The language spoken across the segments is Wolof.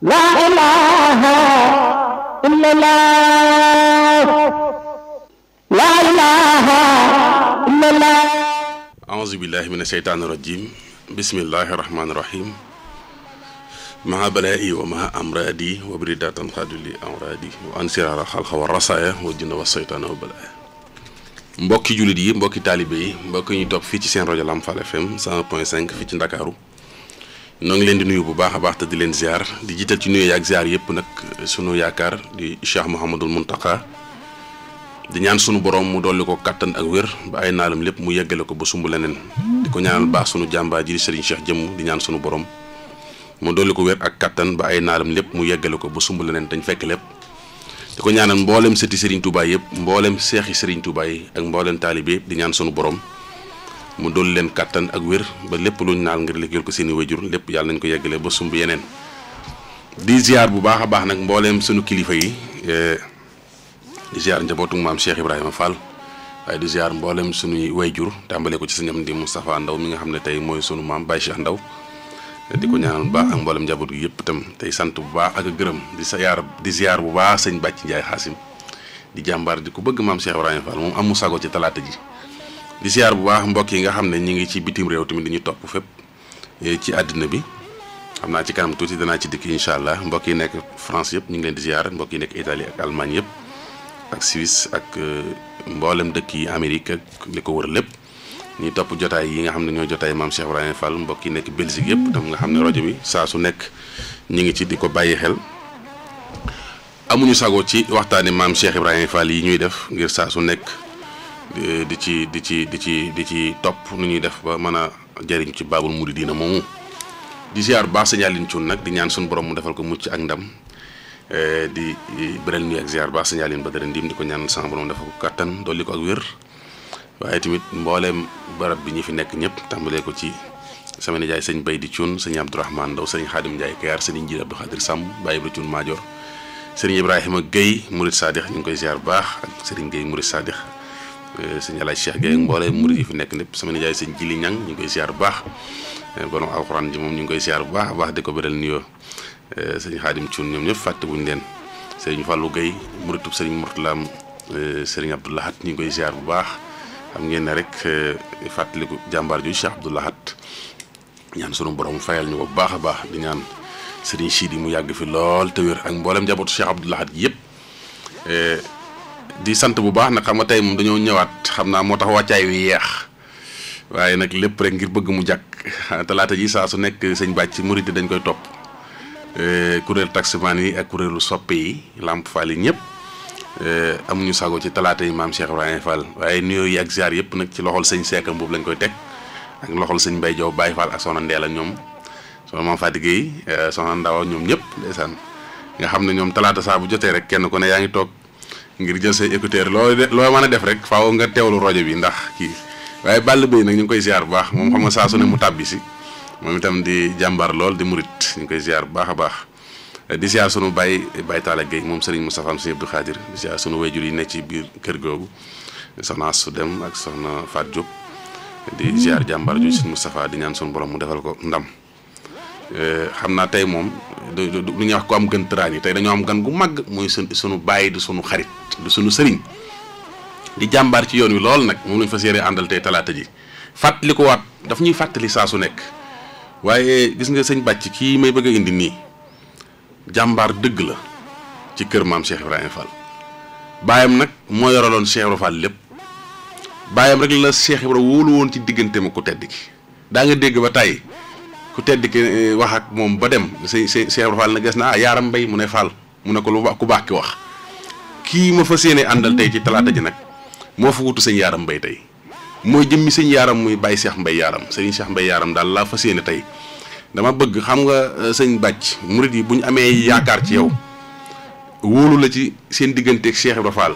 لا إله إلا الله لا إله إلا الله أعوذ بالله من الشيطان الرجيم بسم الله الرحمن الرحيم مع بلائي ومع أمرادي وبردات قاد لي أمرادي وأنسرار الخلق والرصايا والجن والشيطان والبلاء mbokki julit yi mbokki talibé yi mbokk ñi top fi ci sen radio Lamfal FM 100.5 fi ci Dakaru no ngi leen di nuyu bu baaxa baax te di leen ziar di jital ci nuyu yak ziar yépp nak sunu yaakar di Cheikh Mouhamadoul Mountakha di ñaan sunu borom mu dolli ko katan ak wër ba ay naalam lépp mu yeggale ko ba sumbu leneen di ko ñaanal baax sunu jàmba ji Serigne Cheikh jëm di ñaan sunu borom mu dolli ko wër ak katan ba ay naalam lépp mu yeggale ko ba sumbu leneen dañ fekk lépp di ko ñaanal mboolem sëti Serigne Touba yépp mboolem seexi Serigne Touba yi ak mboolem talibé di ñaan sunu borom mu dolli leen katan ak wër ba lépp luñ naal ngir liggéeyal ko seeni wayjur lépp yàlla nañ ko yeggale ba sumbu yeneen di ziar bu baaxa baax nak mboolem sunu kilifa yi di ziar njabootu maam Cheikh Ibrahima Fall waaye di ziar mboolem sunuy wayjur tàmbale ko ci sëñ Amdi Moustapha Ndaw mi nga xam ne tey mooy sunu maam Baye Cheikh Ndaw di ko ñaanal baax ak mboolem njaboot gi yëpp itam tey sant bu baax ak gërëm di ziar bu baax sëñ Bàcc Njaay Xaasim di jàmbaar di ko bëgg maam Cheikh Ibrahima Fall moom amu sago ci talaata ji di ziar bu baax mbokk yi nga xam ne ñi ngi ci bitim réew tamit dañuy topp fépp ci àddina bi xam naa ci kanam tuuti danaa ci dikk incha allah mbokk yi nekk France yëpp ñu ngi leen di ziar mbokk yi nekk Italie ak Allemagne yëpp ak Suisse ak mboolem dëkk yi Amérique ak li ko wër lépp ñi topp jotaay yi nga xam ne ñoo jotaay maam Cheikh Ibrahima Fall mbokk yi nekk Belgique yëpp tam nga xam ne rajo bi saa su nekk ñi ngi ci di ko bàyyi xel amuñu sago ci waxtaane maam Cheikh Ibrahima Fall yi ñuy def ngir saa su nekk di ci topp nu ñuy def ba mën a jariñ ci Baabul Muridiina moomu di ziar baax Sëñ Aline Thioune nag di ñaan suñu borom mu defal ko mucc ak ndam di beral nuyu ak ziar baax Sëñ Aline Badara Ndim di ko ñaan sama borom dafa ko kattan dolli ko ak wér waaye tamit mbooleem barab bi ñi fi nekk ñëpp tàmbalee ko ci sama nijaay sëñ Bay di Thioune sëñ Abdourahmane Ndaw sëñ Xaadim Ndiaye Kayar sëñ Njiir Abdou Khadir Samb Baye Ibra Thioune Maajoor sëñ Ibrahima Gueye Mourid Sadikh ñu ngi koy ziar baax ak sëñ Gueye Mourid Sadikh sëñ Alaaj Cheikh Gueye mbooleem murid yi fi nekk ñëpp sama nijaay sëñ Jili Ñang ñu ngi koy ziar baax borom alxuraan ji moom ñu ngi koy ziar bu baax a baax di ko beral nuyoo sëñ Xaadim Thioune ñoom ñëpp fàtte wuñ leen sëriñ Fallou Gueye muritub sëriñ Mourtalaam sëriñ Abdou Lahad ñu ngi koy ziar bu baax xam ngeen ne rek fàttaliku jàmbaar ju Cheikh Abdou Lahad ñaan sunu borom fayal ñu ko bu baax a baax di ñaan sëriñ Sidi mu yàgg fi lool te wér ak mboolem njabootu Cheikh Abdou Lahad yëpp di sant bu baax nag xam nga tey moom dañoo ñëwaat xam naa moo tax wàccaay wi yeex waaye nag lépp rek ngir bëgg mu jàkk talaata ji saa su nekk sëñ Bàcc murid dañ koy topp kuréel taximaan yi ak kuréelu soppe yi Lamp Fall yi ñëpp amuñu sago ci talaata yi maam Cheikh Ibrahima Fall waaye nuyoo yi ak ziar yëpp nag ci loxol sëñ Seekam boobu lañ koy teg ak loxol sëñ Mbay Jaw Baye Fall ak soxna Ndeela ñoom soxna maam Fatige yi soxna Ndaw ñoom ñëpp ndeysaan nga xam ne ñoom talaata saa bu jotee rek kenn ku ne yaa ngi toog ngir jël say écouteur loo mën a def rek faaw nga teewlu rajo bi ndax kii waaye bàll bay nag ñu ngi koy ziar bu baax moom xam nga saa su ne mu tàbbi si moom itam di jàmbaar lool di murit ñu ngi koy ziar bu baax a baax di ziar sunu Baye Talla Gueye moom Serigne Moustapha am Serigne Abdou Khadir di ziar sunu wayjur yi nekk ci biir kër googu soxna Assou Dem ak soxna Fat Diop di ziar jàmbaar ju Serigne Moustapha di ñaan sunu borom mu defal ko ndam xam naa tey moom lu ñuy wax ko am gën tëraan yi tey dañoo am gan gu mag muy sunu Baye di sunu xarit di sunu sëriñ di jàmbaar ci yoon wi lool nag moom lañ fa séeree àndal tey talaata ji fàttali ko waat daf ñuy fàttali saa su nekk waaye gis nga sëñ Bàcc kii may bëgg a indi nii jàmbaar dëgg la ci kër maam Cheikh Ibrahima Fall baayam nag moo yoraloon Cheikh Ibrahima Fall lépp baayam rek la Cheikh Ibrahima wóolu woon ci diggante ma ku tedd ki daa nga dégg ba tey ku tedd ki wax ak moom ba dem Cheikh Ibrahima Fall na gis na yaaram mbay mu ne Fall mu ne ko lu ku baax ki wax kii ma fa séenee àndal tey ci talaata ji nag moo fa wutu sëñ yaaram mbay tey mooy jëmmi sëñ yaaram muy Baye Cheikh Mbay yaaram sëñ Cheikh Mbay yaaram daal laa fa séene tey dama bëgg xam nga sëñ Bàcc murid yi bu ñu amee yaakaar ci yow wóolu la ci seen digganteeg Cheikh Ibrahima Fall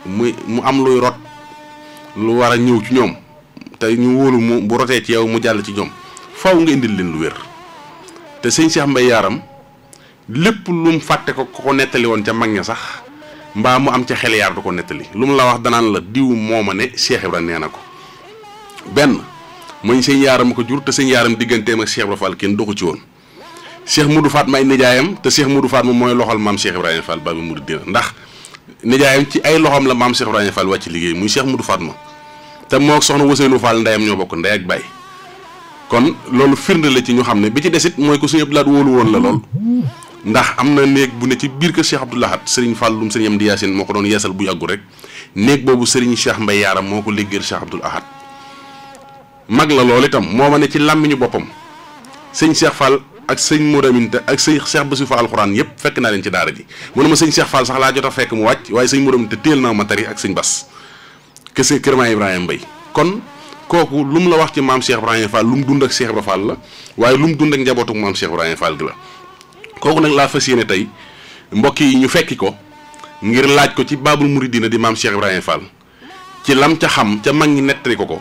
mu am luy rot lu war a ñëw ci ñoom te ñu wóolu mu bu rotee ci yow mu jàll ci ñoom faw nga indil leen lu wér te sëñ Cheikh Mbay yaaram lépp lu mu fàtte ko nettali woon ca mag ña sax mbaa mu am ca xel yaar du ko nettali lu mu la wax danaan la diw mooma ne Cheikh Ibrahima nee na ko benn mooy sëñ yaaram ko jur te sëñ yaaram digganteem ak Cheikh Ibrahima Fall kenn doxu ci woon Cheikh Modou Fatma ay nijaayam te Cheikh Modou Fatma mooy loxol maam Cheikh Ibrahima Fall Babi Mouridina ndax nijaayam ci ay loxoom la maam Cheikh Ibrahima Fall wàcc liggéey muy Cheikh Modou Fatma te moo soxna Ousseynou Fall ndeyam ñoo bokk ndey ak baay kon loolu firnde la ci ñu xam ne bi ci desit mooy ko Sëñ Abdou Lahad wóolu woon la lool ndax am na néeg bu ne ci biir kër Cheikh Abdou Lahad Serigne Falloum Serigne Amdi Yaasin moo ko doon yeesal bu yàggu rek néeg boobu Serigne Cheikh Mbaye Yaaram moo ko liggéeyal Cheikh Abdou Lahad mag la loolu itam moo ma ne ci làmmiñu boppam sëñ Cheikh Fall ak sëñ Modou Aminta ak sëñ Cheikh Bassirou Fall alxuraan yëpp fekk naa leen ci daara ji mu ne ma sëñ Cheikh Fall sax laa jot a fekk mu wàcc waaye sëñ Modou Aminta téel naa ma tari ak sëñ Bass kese kër Maam Ibrahima Mbaye kon kooku lu mu la wax ci maam Cheikh Ibrahima Fall lu mu dund ak Cheikh Ibrahima Fall la waaye lu mu dund ak njabootu maam Cheikh Ibrahima Fall gi la kooku nag laa fas yéene tey mbokk yi ñu fekki ko ngir laaj ko ci Baabul Mouridina di maam Cheikh Ibrahima Fall ci lam ca xam ca mag ñi nettali ko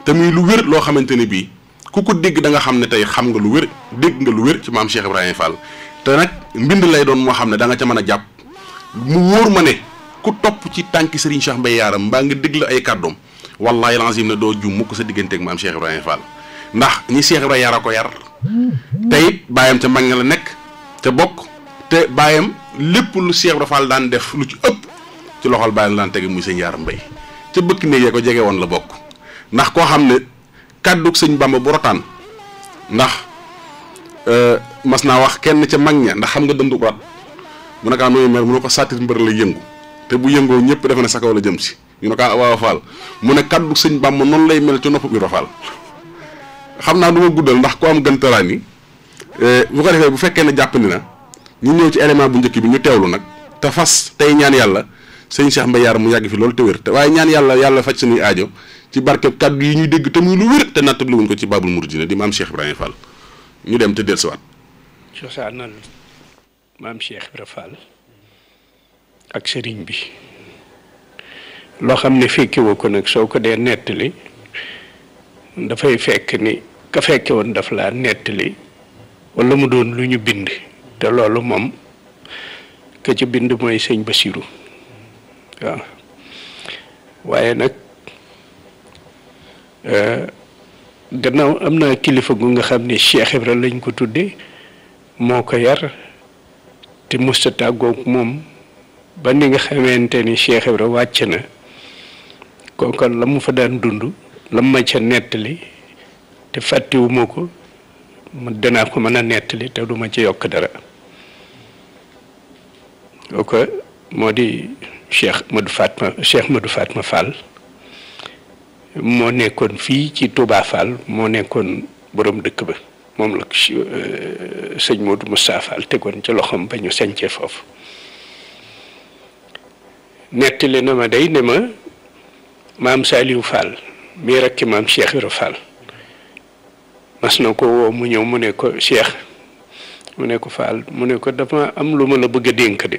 te muy lu wér loo xamante ne bii ku ko dégg da nga xam ne tey xam nga lu wér dégg nga lu wér ci maam Cheikh Ibrahima Fall te nag mbind lay doon moo xam ne da nga ca mën a jàpp mu wóor ma ne ku topp ci tànki Serigne Cheikh Mbaye Yaaram mbaa nga dégg la ay kàddoom wallahi lazim ne doo jum mukk sa digganteeg maam Cheikh Ibrahima Fall ndax ñi Cheikh Ibrahima Yaara ko yar te it bàyyam ca mag nga la nekk te bokk te bàyyam lépp lu Cheikh Ibrahima Fall daan def lu ci ëpp ci loxol bàyyam daan tege muy sëñ Yaaram Mbaye ca bëkk néeg ko jege woon la bokk ndax koo xam ne kàddug sëñ Bamba bu rotaan ndax mas naa wax kenn ca mag ña ndax xam nga dëndu rat mu ne kaa nooyu mel mu ne ko sàttit mbër la yëngu te bu yëngoo ñëpp defe ne sa kaw la jëm si ñu ne kaa waaw Fall mu ne kàddug sëñ Bamba noonu lay mel ci nopp bi Fall xam naa du ma guddal ndax ko am gëntaraan yi bu ko defee bu fekkee ne jàppandi na ñu ñëw ci élément bu njëkk bi ñu teewlu nag te fas tey ñaan yàlla sëñ Cheikh Mbaye Yaaram mu yàgg fi loolu te wér te waaye ñaan yàlla faj suñuy aajo ci barkeb kàddu yi ñuy dégg te muy lu wér te nattabli wuñ ko ci Baabul Mouridina di maam Cheikh Ibrahima Fall ñu dem te dellusiwaat. cosaanal maam Cheikh Ibrahima Fall ak sëriñ bi loo xam ne fekke woo ko nag soo ko dee nettali dafay fekk ni ka fekke woon daf laa nettali wala mu doon lu ñu bind te loolu moom ka ci bind mooy sëñ Bassirou waaw waaye nag gannaaw am na kilifa gu nga xam ne Cheikh Ibra lañ ko tudde moo ko yar te musta tàggoog moom ba ni nga xamante ni Cheikh Ibra wàcc na kooku la mu fa daan dund la ma ca nettali te fàttewuma ko danaa ko mën a nettali te duma ci yokk dara kooku moo di Cheikh Modou Fatma Fall moo nekkoon fii ci Touba Fall moo nekkoon borom dëkk ba moom la sëñ Modou Moustapha Fall tegoon ci loxoom ba ñu sañcee foofu nettali na ma day ne ma maam Saliou Fall mii rakki maam Cheikh Ibra Fall mas na ko woo mu ñëw mu ne ko Cheikh mu ne ko Fall mu ne ko dama am lu ma la bëgg a dénk de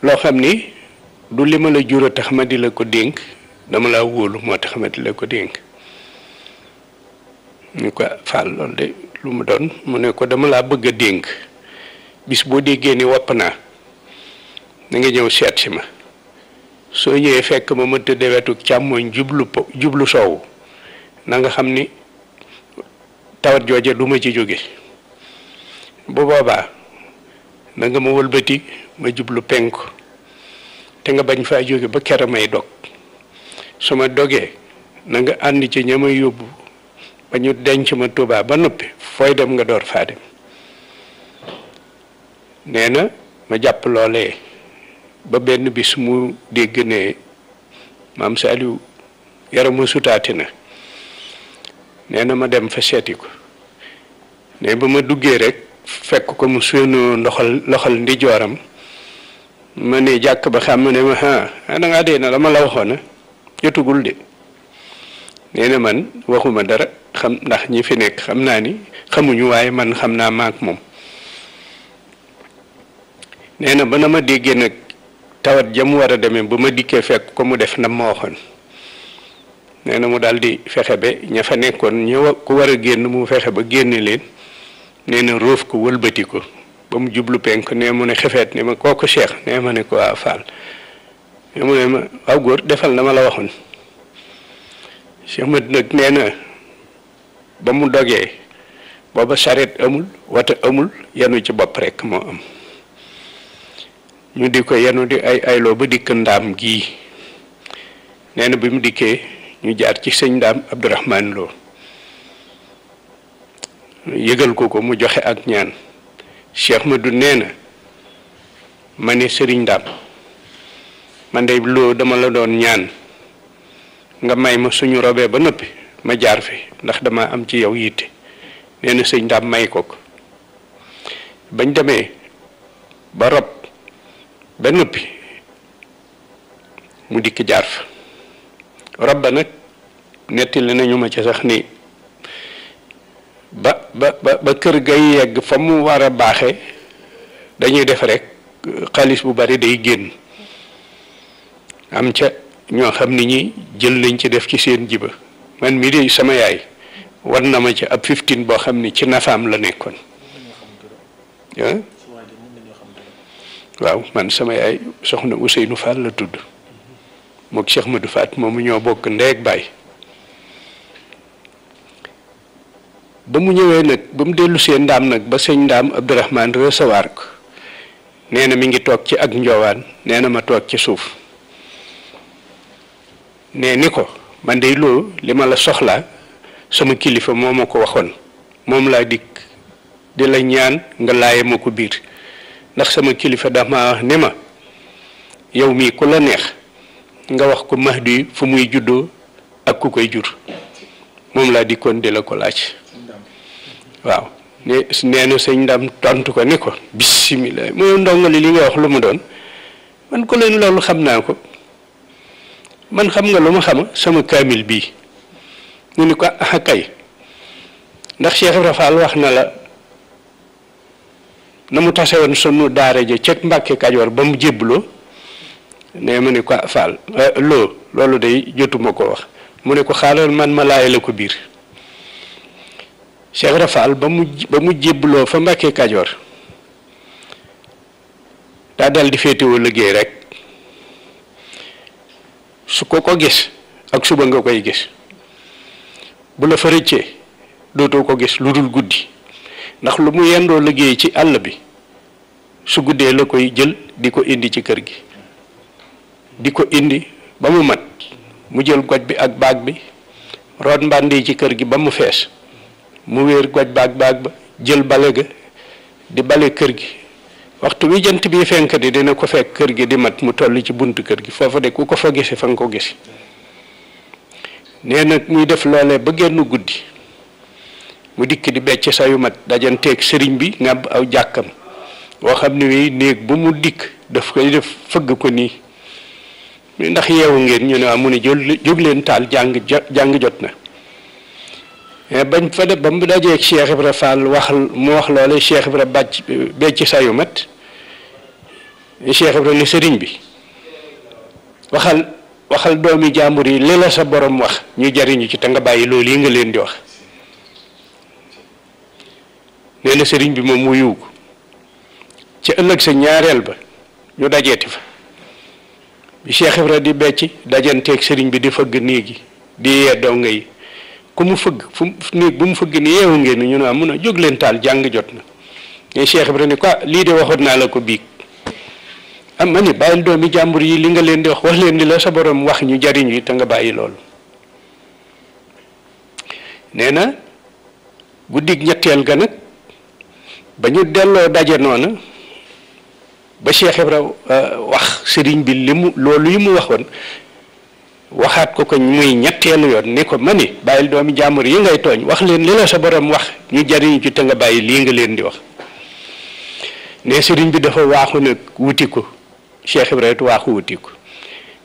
loo xam ni du li ma la jur a tax ma di la ko dénk dama laa wóolu moo tax ma di la ko dénk ñu ko Fall loolu de lu mu doon mu ne ko dama laa bëgg a dénk bis boo déggee ni wopp naa na nga ñëw seet si ma soo ñëwee fekk ma tëddee wetu càmmooñ jublu soowu na nga xam ni tawat jooje du ma ci jóge bu boobaa na nga ma wëlbati ma jublu penku te nga bañ faa jóge ba kera may dog su ma dogee na nga ànd ci ña may yóbbu ba ñu denc ma Tuubaa ba noppi fooy dem nga door faa dem nee na ma jàpp loolee ba benn bis mu dégg ne maam Saliou yaramu sutaati na nee na ma dem fa seeti ko ne ba ma duggee rek fekk ko mu suenu loxal ndijooram ma ne jàkk ba xam ne ma da ngaa dee na la ma la waxoon na jotugul de nee na man waxuma dara xam ndax ñi fi nekk xam naa ni xamuñu waaye man xam naa maak moom nee na ba na ma déggee nag tawat jam war a demee ba ma dikkee fekk ko mu def na ma waxoon nee na mu daal di fexe ba ña fa nekkoon ku war a génn mu fexe ba génne leen nee na róof ko wëlbati ko ba mu jublu penk ne mu ne xefeet ne ma kooku Cheikh ne ma ne ko waa Fall ne mu ne ma waaw góor defal na ma la waxoon Cheikh ma nag nee na ba mu dogee booba saret amul wata amul yenu ci bopp rek moo am ñu di ko yenu di ayloo ba dikk ndaam gii nee na bi mu dikkee ñu jaar ci sëñ Ndaam Abdourahman Lo yëgal ko mu joxe ak ñaan Cheikh Madou nee na ma ne sëriñ Ndaam man de Lo dama la doon ñaan nga may ma suñu robee ba noppi ma jaar fi ndax dama am ci yow yitte nee na sëñ Ndaam may ko bañ demee ba rob ba noppi mu dikk jaar fa rob ba nag nettali nañu ma ci sax ni ba kër gay yegg fa mu war a baaxe dañuy def rek xaalis bu bari day génn am ca ñoo xam ni ñi jël nañ ci def ci seen jiba man mii de sama yaay war na ma ci ab 15 boo xam ni ci nafaam la nekkoon waaw man sama yaay soxna Ousseynou Fall la tudd mook Cheikh Madou Faat moomu ñoo bokk ndeeg baay ba mu ñëwee nag ba mu dellu seen Ndaam nag ba sëñ Ndaam Abdourahman recevoir ko nee na mi ngi toog ci ak njoowaan nee na ma toog ci suuf nee ni ko man de Lo li ma la soxlaa sama kilifa moo ma ko waxoon moom laa dikk di la ñaan nga laaye ma ko biir ndax sama kilifa dama wax ne ma yow mii ku la neex nga wax ko Mahdi fu muy juddoo ak ku koy jur moom laa dikkoon di la ko laaj waaw nee na sëñ Ndaam tontu ko ni ko bisimilah mooy ndongali li nga wax lu mu doon man ko leen loolu xam naa ko man xam nga lu ma xama sama kaamil bii ñu ni ko ah kay ndax Cheikh Ibra Fall wax na la na mu tase woon sunu daara ja ca Mbàkke Kajoor ba mu jébbaloo ne mu ne ko Fall Lo loolu day jotuma ko wax mu ne ko xaaral man ma laay la ko biir Cheikh Ibra Fall ba mu jébbaloo fa Mbàkke Kajoor daa dal di féetewoo liggéey rek su ko gis ak suba nga koy gis bu la fa rëccee dootoo ko gis lu dul guddi ndax lu mu yendoo liggéey ci àll bi su guddee la koy jël di ko indi ci kër gi di ko indi ba mu mat mu jël goj bi ak baag bi root mbàndi ci kër gi ba mu fees mu wéer goj ba ak baag ba jël bale ga di bale kër gi waxtu wi jant bi fenk di dina ko fekk kër gi di mat mu toll ci buntu kër gi foofa de ku ko fa gisi fa nga ko gisi nee nag muy def loolee ba génn guddi mu dikk di becc sayu mat dajanteeg sëriñ bi ngàbb aw jàkkam boo xam ne wi néeg bu mu dikk daf koy def fëgg ko nii ndax yeewu ngeen ñu ne waa mu ne jóg leen taal jàng jot na bañ fa def ba mu dajeeg Cheikh Ibra Fall mu wax loole Cheikh Ibra becc sayu mat Cheikh Ibra ne sëriñ bi waxal doomi jàmbur yi li la sa borom wax ñu jariñu ci te nga bàyyi loolu yi nga leen di wax nee na sëriñ bi moom mu yiw ko ci ëllëg sa ñaareel ba ñu dajeeti fa bi Cheikh Ibra di becc dajanteeg sëriñ bi di fëgg néegi di yee donga yi ku mu fëgg néeg bu mu fëgg ni yeewu ngeen ñu ne mun a jóg leen taal jàng jot na mais Cheikh Ibra ni ko lii de waxoon naa la ko biig am ma ni bàyyil doomi jàmbur yi li nga leen di wax leen ni la sa borom wax ñu jariñu yi te nga bàyyi loolu nee na guddig ñetteel ga nag ba ñu delloo daje noona ba Cheikh Ibra wax sëriñ bi loolu yi mu waxoon waxaat ko muy ñetteelu yoon ni ko ma ni bàyyil doomi jàmbur yi ngay tooñ wax leen li la sa borom wax ñu jariñu ci te nga bàyyi lii nga leen di wax ne sëriñ bi dafa waaxu nag wuti ko Cheikh Ibrahima waaxu wuti ko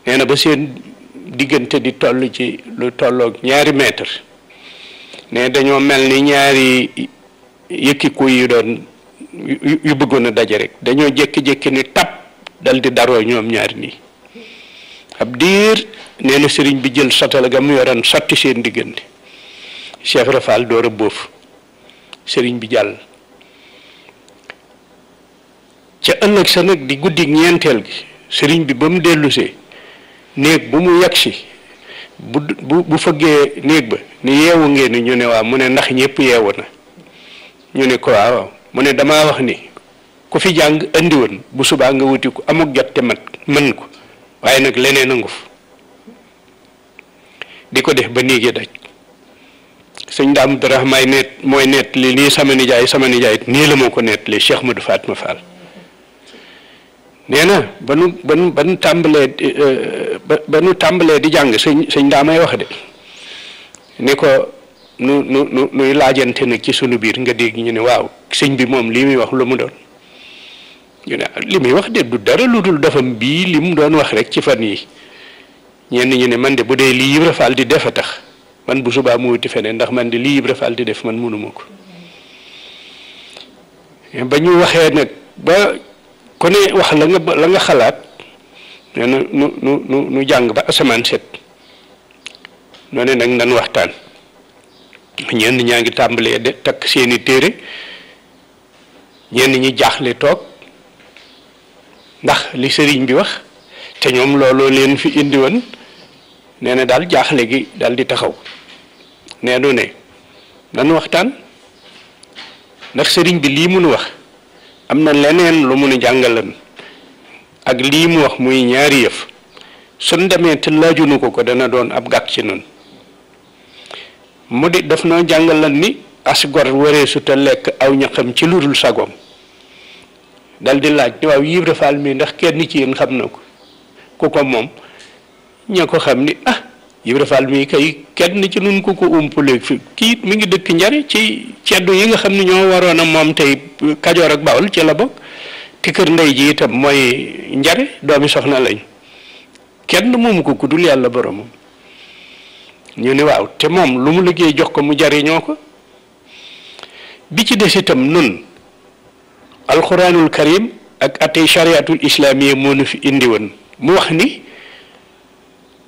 nee na ba seen diggante di toll ci lu tolloog 2 mètre ne dañoo mel ni ñaari yëkkiku yu doon yu bëggoon a daje rek dañoo jékki-jékki ni tap dal di daroo ñoom ñaari nii ab diir nee na sëriñ bi jël satala ga mu yoroon sotti seen diggante Cheikh Ibra Fall door a bóof sëriñ bi jàll ca ëllëg sa nag di guddi ñeenteel gi sëriñ bi ba mu dellusee néeg bu mu yegsi bu fëggee néeg ba ni yeewu ngeen ñu ne waa mu ne ndax ñëpp yeewu na ñu ne ko waaw mu ne damaa wax ni ku fi jàng andi woon bu subaa nga wuti ko amuk jot te mat mën ko waaye nag leneen a nguf di ko def ba néegi daj sëñ Daam Abdourahmane net mooy nett li lii sama nijaay nii la moo ko nett li Cheikh Modou Fatma Fall nee na ba nu tàmbalee di jàng sëñ Daamay wax de ni ko nuy laajante nag ci sunu biir nga dégg ñu ne waaw sëñ bi moom lii muy wax lu mu doon ñu ne li muy wax de du dara lu dul dafam bii li mu doon wax rek ci fan yi ñenn ñu ne man de bu dee lii Ibra Fall di def a tax man bu subaa mu wuti feneen ndax man de lii Ibra Fall di def man mënuma ko ba ñu waxee nag ba ku ne wax la nga xalaat nee na nu jàng ba asamaan set noonu nag nan waxtaan ñenn ñaa ngi tàmbalee de takk seeni téere ñenn ñi jaaxle toog ndax li sëriñ bi wax te ñoom looloo leen fi indi woon nee na daal jaaxle gi daal di taxaw nee nu ne nan waxtaan ndax sëriñ bi lii mun wax am na leneen lu mun a jàngalan ak lii mu wax muy ñaari yëf suñ demee te laajunu ko dana doon ab gàkk ci noonu mu di daf noo jàngalan ni as gor waree su te lekk aw ñaqam ci lu dul sagoom dal di laaj ni waaw Ibra Fall mi ndax kenn ci yéen xam na ko ku ko moom ña ko xam ni Ibra Fall mi kay kenn ci nun ku ko umpuleeg fi kii mi ngi dëkk Njare ci ceddu yi nga xam ne ñoo waroon a moom tey Kajoor ak Bawol ci la bokk te kër ndey ji itam mooy Njare doomi soxna lañ kenn moomu ko ku dul yàlla boromam ñu ni waaw te moom lu mu liggéey jox ko mu jariñoo ko bi ci des itam nun alquranul karim ak atey chariatul islamiyya moo nu fi indi woon mu wax ni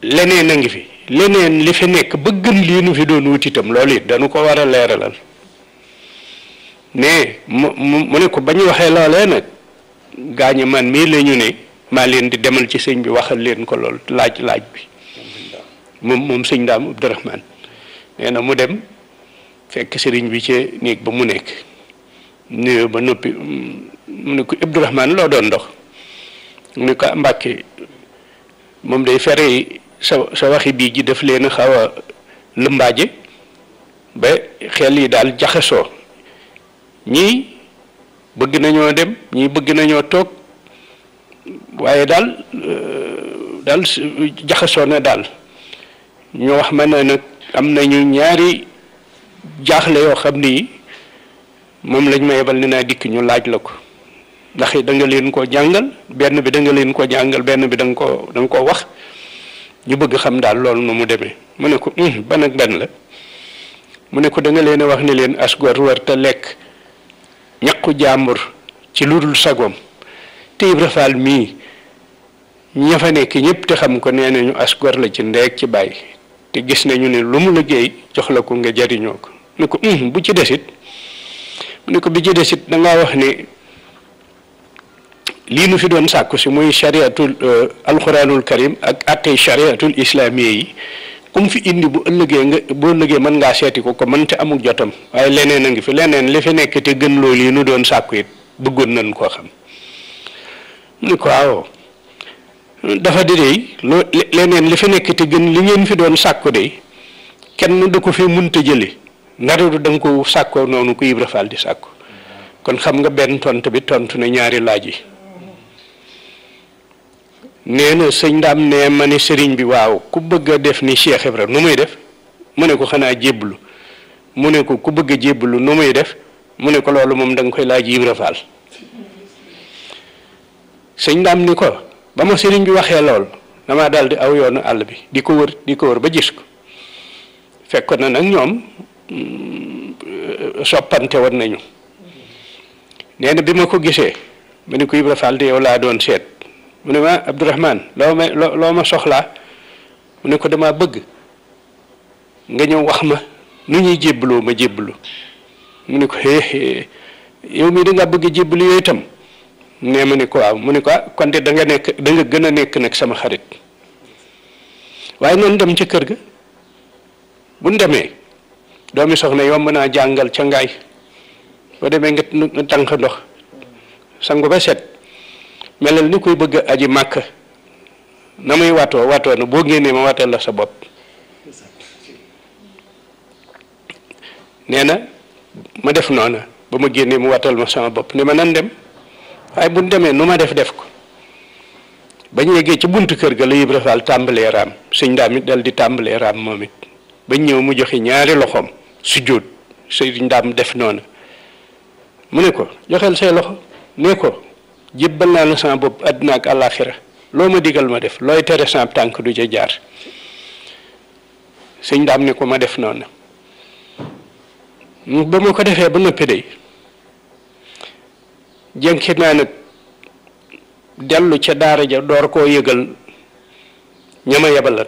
leneen a ngi fi leneen li fi nekk ba gën lii nu fi doon wut itam loolu it dañu ko war a leeralal ne mu ne ko ba ñu waxee loolee nag gaañu man mii la ñu ne maa leen di demal ci sëñ bi waxal leen ko lool laaj bi moom sëñ Daam Abdourahmane nee na mu dem fekk sëriñ bi ci néeg ba mu nekk nuyoo ba noppi mu ne ko Abdourahmane loo doon dox mu ne ko Mbàkke moom day fere yi sa waxi bii ji daf leen a xaw a lëmbaaje ba xel yi daal jaxasoo ñii bëgg nañoo dem ñii bëgg nañoo toog waaye daal jaxasoo na daal ñoo wax ma ne nag am nañu ñaari jaaxle yoo xam ni moom lañ ma yebal ne naa dikk ñu laaj la ko ndax da nga leen ko jàngal benn bi da nga leen ko jàngal benn bi da nga ko wax ñu bëgg xam daal loolu nu mu demee mu ne ko ban ak ban la mu ne ko da nga leen a wax ne leen asgor war te lekk ñaqu jàmbur ci lu dul sagoom te Ibra Fall mii ña fa nekk ñëpp te xam ko nee nañu asgor la ci ndeeg ci bàyyi te gis nañu ne lu mu liggéey jox la ko nga jariñoo ko ne ko bu ci desit mu ne ko bi ci desit da ngaa wax ne lii nu fi doon sàkku si muy chariatul alquranul karim ak attey chariatul islamiyya yi kum fi indi bu ëllëgee mën ngaa seeti ko mën te amul jotam waaye leneen a ngi fi leneen li fi nekk te gën loolu yi nu doon sàkku it bëggoon nañ koo xam mu ne ko waaw dafa di dey leneen li fi nekk te gën li ngeen fi doon sàkku de kenn da ko fi munta jële ndara du da nga ko sàkkoo noonu ko Ibra Fall di sàkku kon xam nga benn tontu bi tontu na ñaari laaj yi nee na sëñ Ndaam ne ma ne sëriñ bi waaw ku bëgg a def ni Cheikh Ibra nu muy def mu ne ko xanaa jébbalu mu ne ko ku bëgg a jébbalu nu muy def mu ne ko loolu moom da nga koy laaj Ibra Fall sëñ Ndaam ni ko ba ma sëriñ bi waxee lool damaa daal di aw yoonu àll bi di ko wër ba gis ko fekk na nag ñoom soppante woon nañu nee na bi ma ko gisee ma ne ko Ibra Fall de yow laa doon seet mu ne ma Abdourahmane loo ma soxlaa mu ne ko dama bëgg nga ñëw wax ma nu ñuy jébbaloo ma jébbalu mu ne ko yow mii da nga bëgg jébbalu yooyu itam nee ma ne ko waaw mu ne ko kon de da nga gën a nekk nag sama xarit waaye noonu dem ca kër ga buñ demee doomi soxna yomb naa jàngal ca ngaay boo demee nga tànk ndox sangu ba set melal ni kuy bëgg aji màkk na muy watoo na boo génnee ma watal la sa bopp. nee na ma def noona ba ma génnee mu watal ma sama bopp ne ma nan dem waaye bu ñu demee nu ma def ko ba ñu yeggee ci buntu kër ga la Ibra Fall tàmbalee raam sëñ Ndaam it dal di tàmbalee raam moom it ba ñëw mu joxe ñaari loxoom sujjóot sëñ Ndaam def noona mu ne ko joxel say loxo ne ko jébbal naa la sama bopp àddina ak àllaaxira loo ma digal ma def looy tere sama tànk du ca jaar sëñ Ndaam ne ko ma def noona ba ma ko defee ba noppi day jënki naa nag dellu ca daara ja door koo yëgal ñama yebalan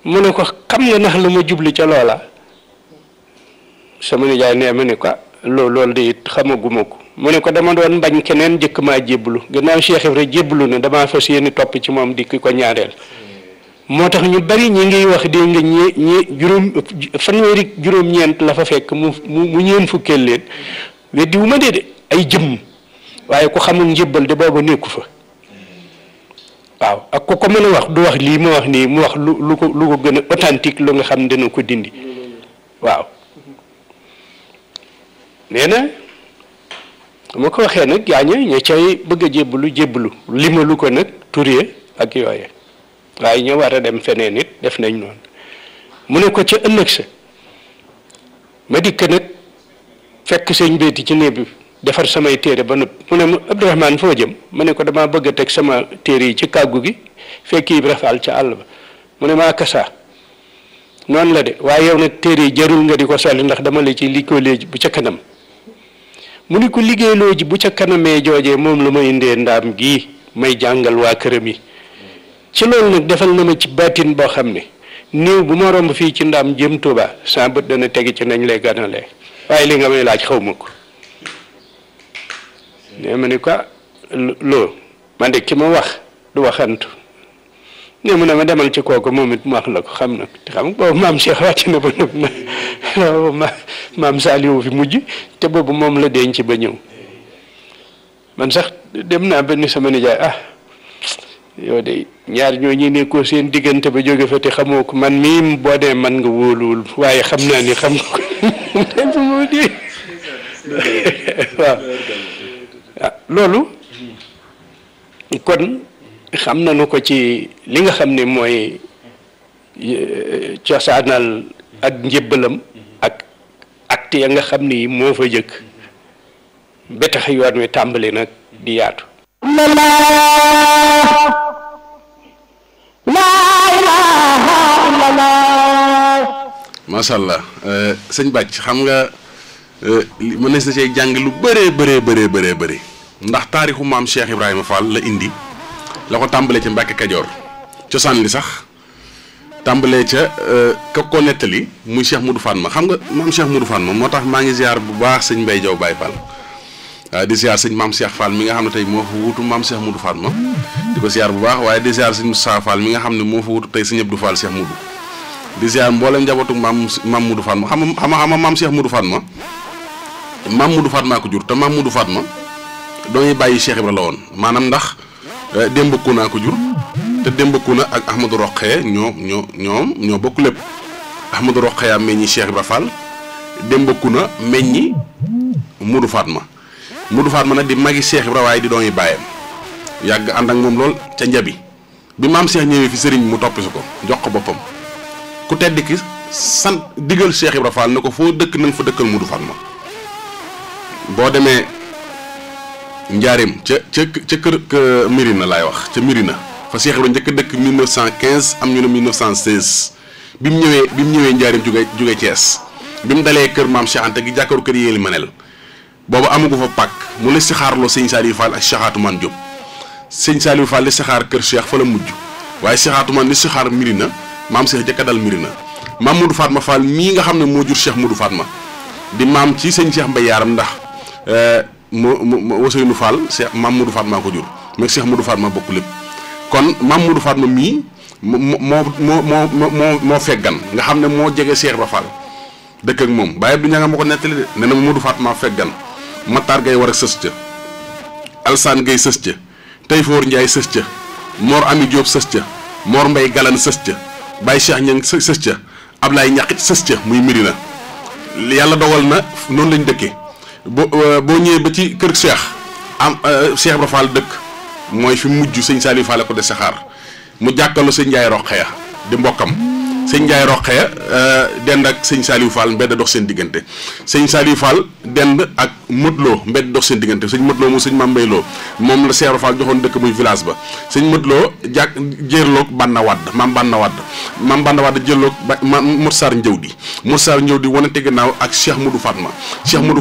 mu ne ko xam nga ndax la ma jubli ca loola sama nijaay nee ma ne ko loolu de it xamaguma ko mu ne ko dama doon bañ keneen jëkk maa jébbalu gannaaw Cheikh Ibra jébbalu na damaa fas yéene topp ci moom di ko ñaareel moo tax ñu bari ñi ngiy wax dégg nga fanweeri juróom-ñeent la fa fekk mu ñeen fukkeel leen weddi wu ma de ay jëmm waaye ku xamul njëbbal de booba nekku fa waaw ak ku ko mën a wax du wax lii ma wax nii mu wax lu ko gën a authentique lu nga xam ne dana ko dindi waaw nee na ma ko waxee nag yaa ña cay bëgg a jébbalu limalu ko nag turee ak yooye waaye ñoo war a dem feneen it def nañ noonu mu ne ko ca ëllëg sa ma dikk nag fekk sëñ béyti ci néeg bi defar samay téere ba nëpp mu ne ma Abdourahmane foo jëm ma ne ko damaa bëgg a teg sama téere yi ci kàggu gi fekk Ibra Fall ca àll ba mu ne ma akasa noonu la de waaye yow nag téere yi jarul nga di ko solli ndax dama la ci liggéeyloo ji bu ca kanam mu ni ko liggéeyloo ji bu ca kanamee joojee moom la ma indee ndaam gii may jàngal waa këram yi ci loolu nag defal na ma ci baatin boo xam ne néew bu ma romb fii ci ndaam jëm Tuuba saa bët dana tegi ci nañ lay ganalee waaye li nga may laaj xaw ma ko nee ma ni ko loo man de ki ma wax du waxantu ne mu ne ma demal ci kooku moom it mu wax la ko xam na te xam boobu maam Cheikh wàcc na ba nëb maam Saliou fi mujj te boobu moom la denc ba ñëw man sax dem naa ba ni sama nijaay yow de ñaar ñoo ñi nekkoo seen diggante ba jóge fa te xamoo ko man mii boo dee man nga wóoluwul waaye xam naa ni xam nga ko moo di waaw loolu kon xam nañu ko ci li nga xam ne mooy cosaanal ak njébbalam ak acte ya nga xam ni moo fa jëkk ba tax yoon wi tàmbali nag di yaatu macha allah sëñ Bàcc xam nga mën na cee jàng lu bëree bëri ndax taarixu maam Cheikh Ibrahima Fall la indi la ko tàmbalee ca Mbàkke Kajoor cosaan li sax tàmbalee ca ko nettali muy Cheikh Modou Fatma xam nga maam Cheikh Modou Fatma moo tax maa ngi ziar bu baax sëñ Mbay Jaw Baay Fall waaye di ziar sëñ maam Cheikh Fall mi nga xam ne tey moo fa wuutu maam Cheikh Modou Fatma di ko ziar bu baax waaye di ziar sëñ Moussa Fall mi nga xam ne moo fa wuutu tey sëñ Abdou Fall Cheikh Modou di ziar mboolem njabootu maam Modou Fatma xam maam Cheikh Modou Fatma maam Modou Fatma ko jur te maam Modou Fatma dooñuy bàyyi Cheikh Ibra la woon maanaam ndax Demba Kuna ko jur te Demba Kuna ak Ahmadou Roqee ñoo bokk lépp Ahmadou Roqee meññi Cheikh Ibra Fall Demba Kuna meññi Modou Fatma nag di magi Cheikh Ibra waaye di dooñuy bàyyam yàgg ànd ak moom lool ca njabi bi maam Cheikh ñëwee fi sëriñ mu topp si ko jox ko boppam ku tedd ki sant digal Cheikh Ibra Fall ne ko foo dëkk na nga fa dëkkal Modou Fatma boo demee njaareem ca kër Mirina laay wax ca Mirina fa Cheikh Ibra njëkk dëkk 1915 am ñu ne 1916 bi mu ñëwee njaareem jóge Thiès bi mu dalee kër maam Cheikh Anta gi jàkkaaru kër Yéeli Manel boobu amugu fa pàkk mu la sixaarloo sëñ Saliou Fall ak Cheikh Atoumane Diop sëñ Saliou Fall li sixaar kër Cheikh fa la mujj waaye Cheikh Atoumane li sixaar Mirina maam Cheikh jëkka dal Mirina maam Modou Fatma Fall mii nga xam ne moo jur Cheikh Modou Fatma di maam ci sëñ Cheikh Mbay Yaaram ndax Ousseynou Fall Cheikh maam Modou Fatma ko jur mais Cheikh Modou Fatma bokk lépp kon maam Modou Fatma mii moo feggan nga xam ne moo jege Cheikh Ibra Fall dëkk ak moom Baye Abdou Ñanga ma ko nettali de nee na Modou Fatma feggan Matar Gay war ak sës ca Alsaan Gay sës ca Tayfoor Njaay sës ca Mor Ami Diop sës ca Mor Mbay Galan sës ca Baye Cheikh Ñang sës ca Ablaye Ñaqit sës ca muy Medina yàlla dogal na noonu lañ dëkkee boo ñëwee ba ci kër Cheikh am Cheikh Ibra Fall dëkk mooy fi mujj sëñ Saliou Fall ko de saxaar mu jàkkaarloo sëñ Ndiaye Roqeya di mbokkam sëñ Ndiaye Roqeya dend ak sëñ Saliou Fall mbedd dox seen diggante sëñ Saliou Fall dend ak Modlo mbedd dox seen diggante sëñ Modlo mu sëñ Mambay Lo moom la Cheikh Ibra Fall joxoon dëkk muy village ba sëñ Modlo jéerloog Banna Wadd maam Banna Wadd jëlloog Moursar Njëwdi wanante gannaaw ak Cheikh Modou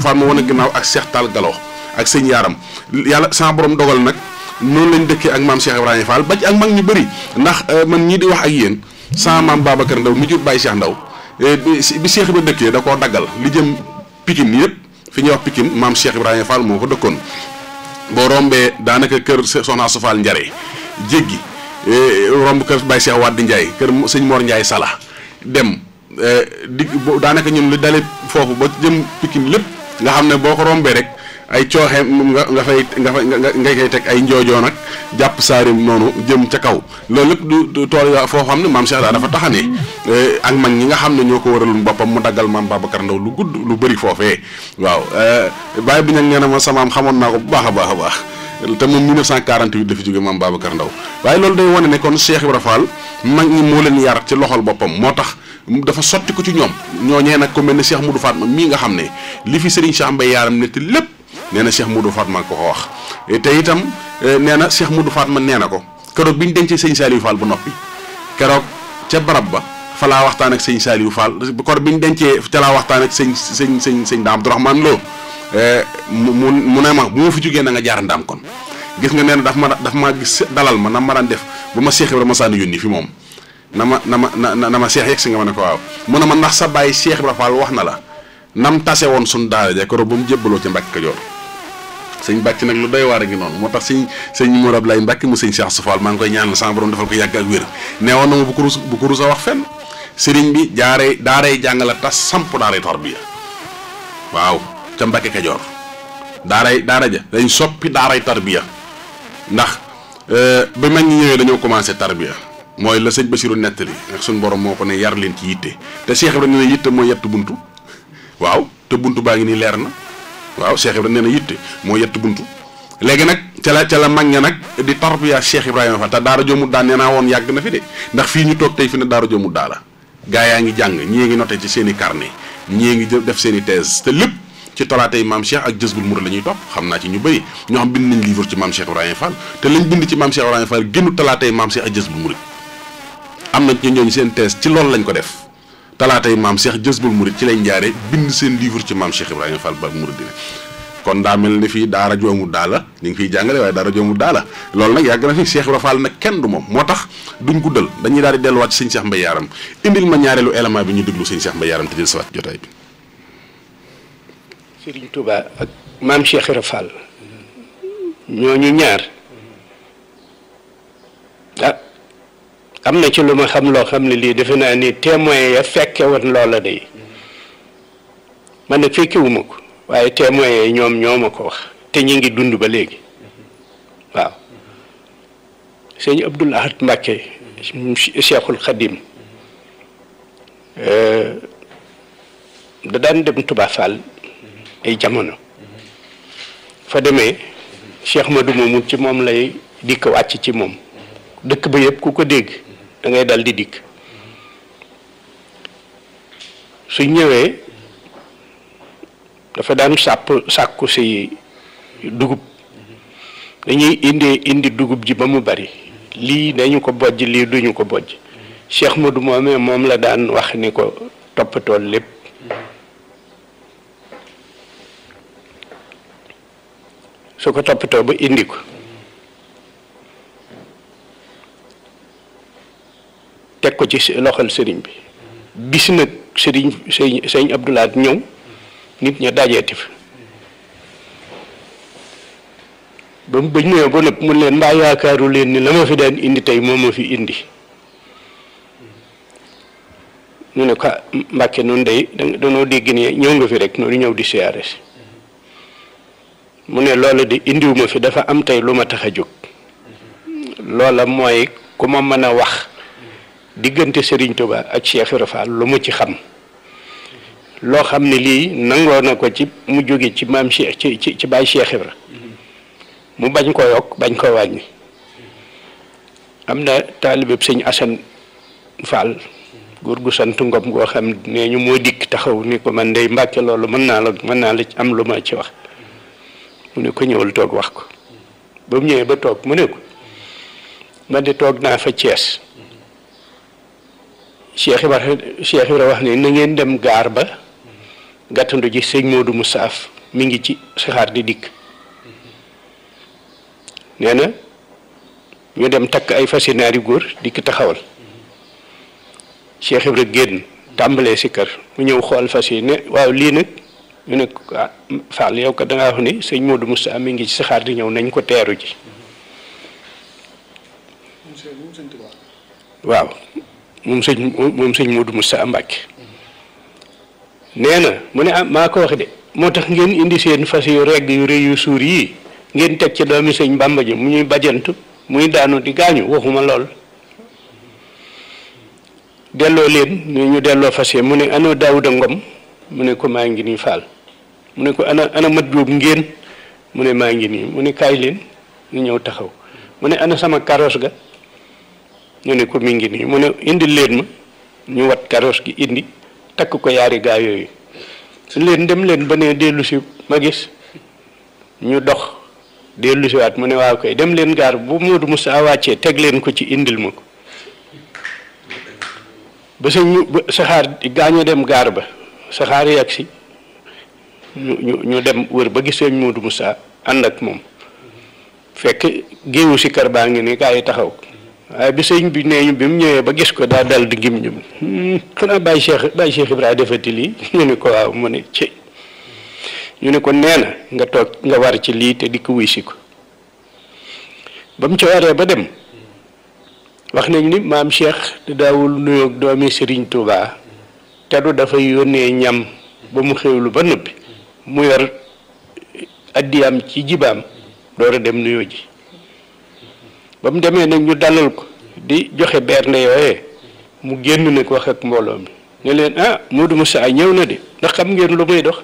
Fatma wane gannaaw ak Cheikh Tall Galo ak sëñ Yaram yàlla sama borom dogal nag noonu lañ dëkkee ak maam Cheikh Ibrahima Fall ba ci ak mag ñu bëri ndax man ñii di wax ak yéen sama maam Babacar Ndaw mi jur Baye Cheikh Ndaw bi Cheikh Ibra dëkkee da koo daggal li jëm Pikine yëpp fi ñuy wax Pikine maam Cheikh Ibrahima Fall moo ko dëkkoon boo rombee daanaka kër Soxna Su Fall Njare jéggi romb kër Baye Cheikh Wade Ndiaye kër sëñ Mor Ndiaye Sala dem daanaka ñun li dale foofu ba jëm Pikine lépp nga xam ne boo ko rombee rek ay cooxe nga koy teg ay njoojoo nag jàpp saarim noonu jëm ca kaw loolu lépp du tool ya foo xam ne maam Cheikh dafa taxanee ak mag ñi nga xam ne ñoo ko waraloon boppam mu daggal maam Babacar Ndaw lu gudd lu bëri foofee waaw Baye bi nag nee na ma samaam xamoon naa ko bu baax a baax te moom 1948 dafa jóge maam Babacar Ndaw waaye loolu day wane ne kon Cheikh Ibra Fall mag ñi moo leen yar ci loxol boppam moo tax dafa sotti ko ci ñoom ñooñee nag ko mel ne Cheikh Modou Fatma mii nga xam ne li fi Serigne Cheikh Mbaye Yaaram ne te lépp nee na Cheikh Modou Fatma ko wax te itam nee na Cheikh Modou Fatma nee na ko keroog bi ñu dencee sëñ Saliou Fall bu noppi keroog ca barab ba fa laa waxtaan ak sëñ Saliou Fall keroog bi ñu dencee ca laa waxtaan ak sëñ Daam Abdourahmane Lo mu ne ma bu ma fi jógee na nga jaar ndaam kon gis nga nee na daf ma gis dalal ma na ma daan def bu ma Cheikh Ibra ma sànni yónni fi moom na ma Cheikh yegg si nga ma ne ko waaw mu ne ma ndax sa bàyyi Cheikh Ibra Fall wax na la nam tase woon suñ daara ja keroog ba mu jébbaloo ca Mbàkke Kajoor sëñ bàcc nag lu doy waar a ngi noonu moo tax sëñ Mourad Ablaye Mbàkke mu sëñ Cheikh Sofal maa ngi koy ñaanal sama borom defal ko yàgg ak wér neewoon na ma bu ko rus a wax fenn sëriñ bi daaray jàngale tas samp daaray tarbiya waaw ca Mbàkke Kajoor daara ja dañ soppi daaray tarbiya ndax ba mag ñi ñëwee dañoo commencé tarbiya mooy la sëñ Basiru nettali ak suñ borom moo ko ne yar leen ci yitte te Cheikh Ibra nee na yitte mooy yett buntu waaw te buntu baa ngi nii leer na waaw Cheikh Ibra nee na yitte moo yett buntu léegi nag ca la mag ña nag di tarbiya Cheikh Ibrahima Fall te daara joomu daan nee naa woon yàgg na fi de ndax fii ñu toog tey fi ne daara joomu daa la gaa yaa ngi jàng ñii ngi noté ci seen i carnet ñii ngi def seen i thèse te lépp ci talaatay maam Cheikh ak Jazbul Murid la ñuy topp xam naa ci ñu bëri ñoo xam bind nañ livre ci maam Cheikh Ibrahima Fall te lañ bind ci maam Cheikh Ibrahima Fall génnu talaatay maam Cheikh ak Jazbul Murid am na ci ñooñu seen thèse ci loolu lañ ko def talaatay maam Cheikh Jazbul Murid ci lañ jaare bind seen livre ci maam Cheikh Ibrahima Fall ba Murid dina kon daa mel ne fii daara joomu daala ñu ngi fiy jàngale waaye daara joomu daala loolu nag yàgg na fi Cheikh Ibrahima Fall nag kenn du moom moo tax duñ guddal dañuy daal di delluwaat ci sëñ Cheikh Mbaye Yaaram indil ma ñaareelu élément bi ñu déglu sëñ Cheikh Mbaye Yaaram te jël sa waat jotaay bi. Serigne Touba ak maam Cheikh Ibrahima Fall ñooñu ñaar am na ci lu ma xam loo xam ne lii defe naa ni témoin ya fekke woon loola day man nag fekkewuma ko waaye témoin yi ñoom ñoo ma ko wax te ñu ngi dund ba léegi waaw sëñ Abdoul Ahad Mbacke Cheikhul Khadim da daan dem Touba Fall ay jamono fa demee Cheikh Madou moomu ci moom lay dikk wàcc ci moom dëkk ba yëpp ku ko dégg da ngay dal di dikk su ñëwee dafa daan sàkku si dugub dañuy indi dugub ji ba mu bari lii dañu ko bojj lii duñu ko bojj Cheikh Madou moomee moom la daan wax ni ko toppatoo lépp su ko toppatoo ba indi ko teg ko ci loxol sëriñ bi bis nag sëñ Abdoulaat ñëw nit ña dajeeti fa ba mu ñëwee ba nag mun leen mbaa yaakaaru leen ni la ma fi daan indi tey moo ma fi indi ñu ne ko Mbàkke noonu day danoo dégg ni ñëw nga fi rek noonu ñëw di siyaare si mu ne loola di indiwuma fi dafa am tey lu ma tax a jóg loola mooy ku ma mën a wax diggante Serigne Touba ak Cheikh Ibra Fall lu mu ci xam loo xam ne lii nangoo na ko ci mu jóge ci maam Cheikh ci Baay Cheikh Ibra mu bañ ko yokk bañ ko wàññi am na taalibeb sëñ Assane Fall góor gu sant Ngom goo xam ne ñu moo dikk taxaw ni ko man day Mbàkke loolu mën naa la am lu ma ci wax mu ne ko ñëwal toog wax ko ba mu ñëwee ba toog mu ne ko man de toog naa fa Thiès Cheikh Ibra wax ne na ngeen dem gaar ba gàttandu ji sëñ Modou Moustapha mi ngi ci saxaar di dikk nee na ñu dem takk ay fasinaari góor dikk taxawal Cheikh Ibra génn tàmbalee si kër mu ñëw xool fas yi ne waaw lii nag ñu ne ko Fall yow ko dangaa wax ni sëñ Modou Moustapha mi ngi ci saxaar di ñëw nañ ko teeru ji waaw moom sëñ Modou Moustapha Mbàkke nee na mu ne maa ko wax de moo tax ngeen indi seen fas yu regg yu rëy yu suur yii ngeen teg ci doomi sëñ Bàmba ji mu ñuy bajantu muy daanu di gaañu waxuma lool delloo leen ñu delloo fas yi mu ne ana Daawuda Ngom mu ne ko maa ngi nii Fall mu ne ko ana Mat Jóob ngeen mu ne maa ngi nii mu ne kaay leen ñu ñëw taxaw mu ne ana sama karos ga ñu ne ko mi ngi nii mu ne indil leen ma ñu wat karos gi indi takk ko yaari gaa yooyu leen dem leen ba ne dellu si ma gis ñu dox dellu si waat mu ne waaw koy dem leen gaar bu Modou Moussa wàccee teg leen ko ci indil ma ko ba saxaar gaañu dem gaar ba saxaar yegg si ñu dem wër ba gis sëñ Modou Moussa ànd ak moom fekk géewu si kër baa ngi ni gaa yi taxaw waaye bi sëñ bi nee ñu bi mu ñëwee ba gis ko daa dal di gim ñum xanaa Baye Cheikh Ibrahima defati lii ñu ne ko waaw mu ne ci ñu ne ko nee na nga toog nga war ci lii te di ko wuy si ko ba mu ci waree ba dem wax nañ ni maam Cheikh daawul nuyoog doomi Serigne Touba te du dafay yónnee ñam ba mu xewlu ba noppi mu yor addiyam ci jibaam door a dem nuyoo ji ba mu demee nag ñu dalal ko di joxe bernde yooyee mu génn nag wax ak mbooloo mi ne leen Modou Moussa ñëw na de ndax xam ngeen lu muy dox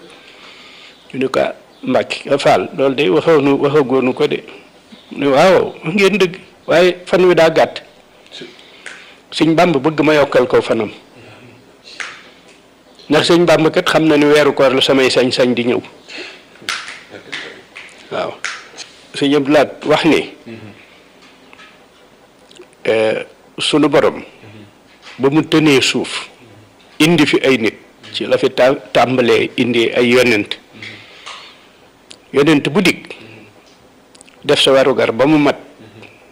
ñu ne ko Mbàkke Fall loolu de waxagoonu ko de ne waaw ngeen dëgg waaye fan wi daa gàtt sëñ Bàmb bëgg ma yokkal ko fanam ndax sëñ Bàmb kat xam na ni weeru koor la samay sañ-sañ di ñëw waaw sëñ Abdou Lahad wax ni sunu borom ba mu tënee suuf indi fi ay nit ci la fi tàmbalee indi ay yonent bu dikk def sa warugar ba mu mat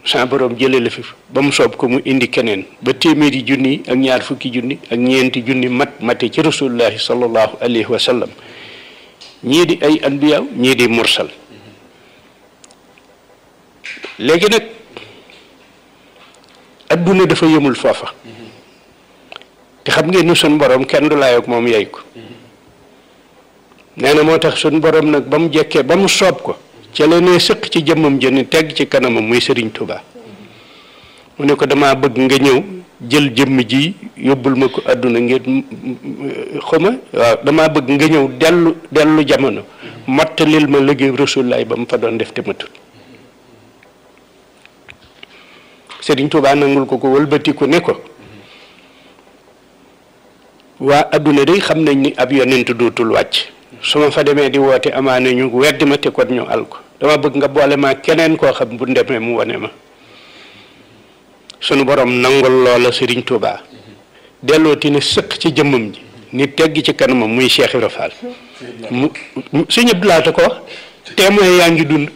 sa borom jëlee la fi ba mu soob ko mu indi keneen ba téeméeri junni ak ñaar fukki junni ak ñeenti junni mate ci rasulullahi sallallahu alayhi wa sallam ñii di ay anbiya ñii di mursal léegi nag adduna dafa yëmul foofa te xam ngeen ni sun borom kenn du laay ak moom yey ko nee na moo tax sun borom nag ba mu jekkee ba mu soob ko ca la nee sëq ci jëmmam jënni tegg ci kanamam muy Serigne Touba mu ne ko dama bëgg nga ñëw jël jëmm ji yóbbul ma ko adduna ngeen xuma waaw dama bëgg nga ñëw dellu jamono mottalil ma liggéey Rasulullaay ba mu fa doon def te matut Serigne Touba nangul ko wëlbatiku ne ko waa adduna day xam nañ ni ab yonent dootul wàcc su ma fa demee di woote amaana ñu weddi ma te kon ñu al ko dama bëgg nga boole ma keneen koo xam bu demee mu wane ma sunu borom nangul loola Serigne Touba dellooti ne sëq ci jëmmam ji ni tegg ci kanamam muy Cheikh Ibra Fall mu Sëñ Abdou Lahad ko témoin yaa ngi dund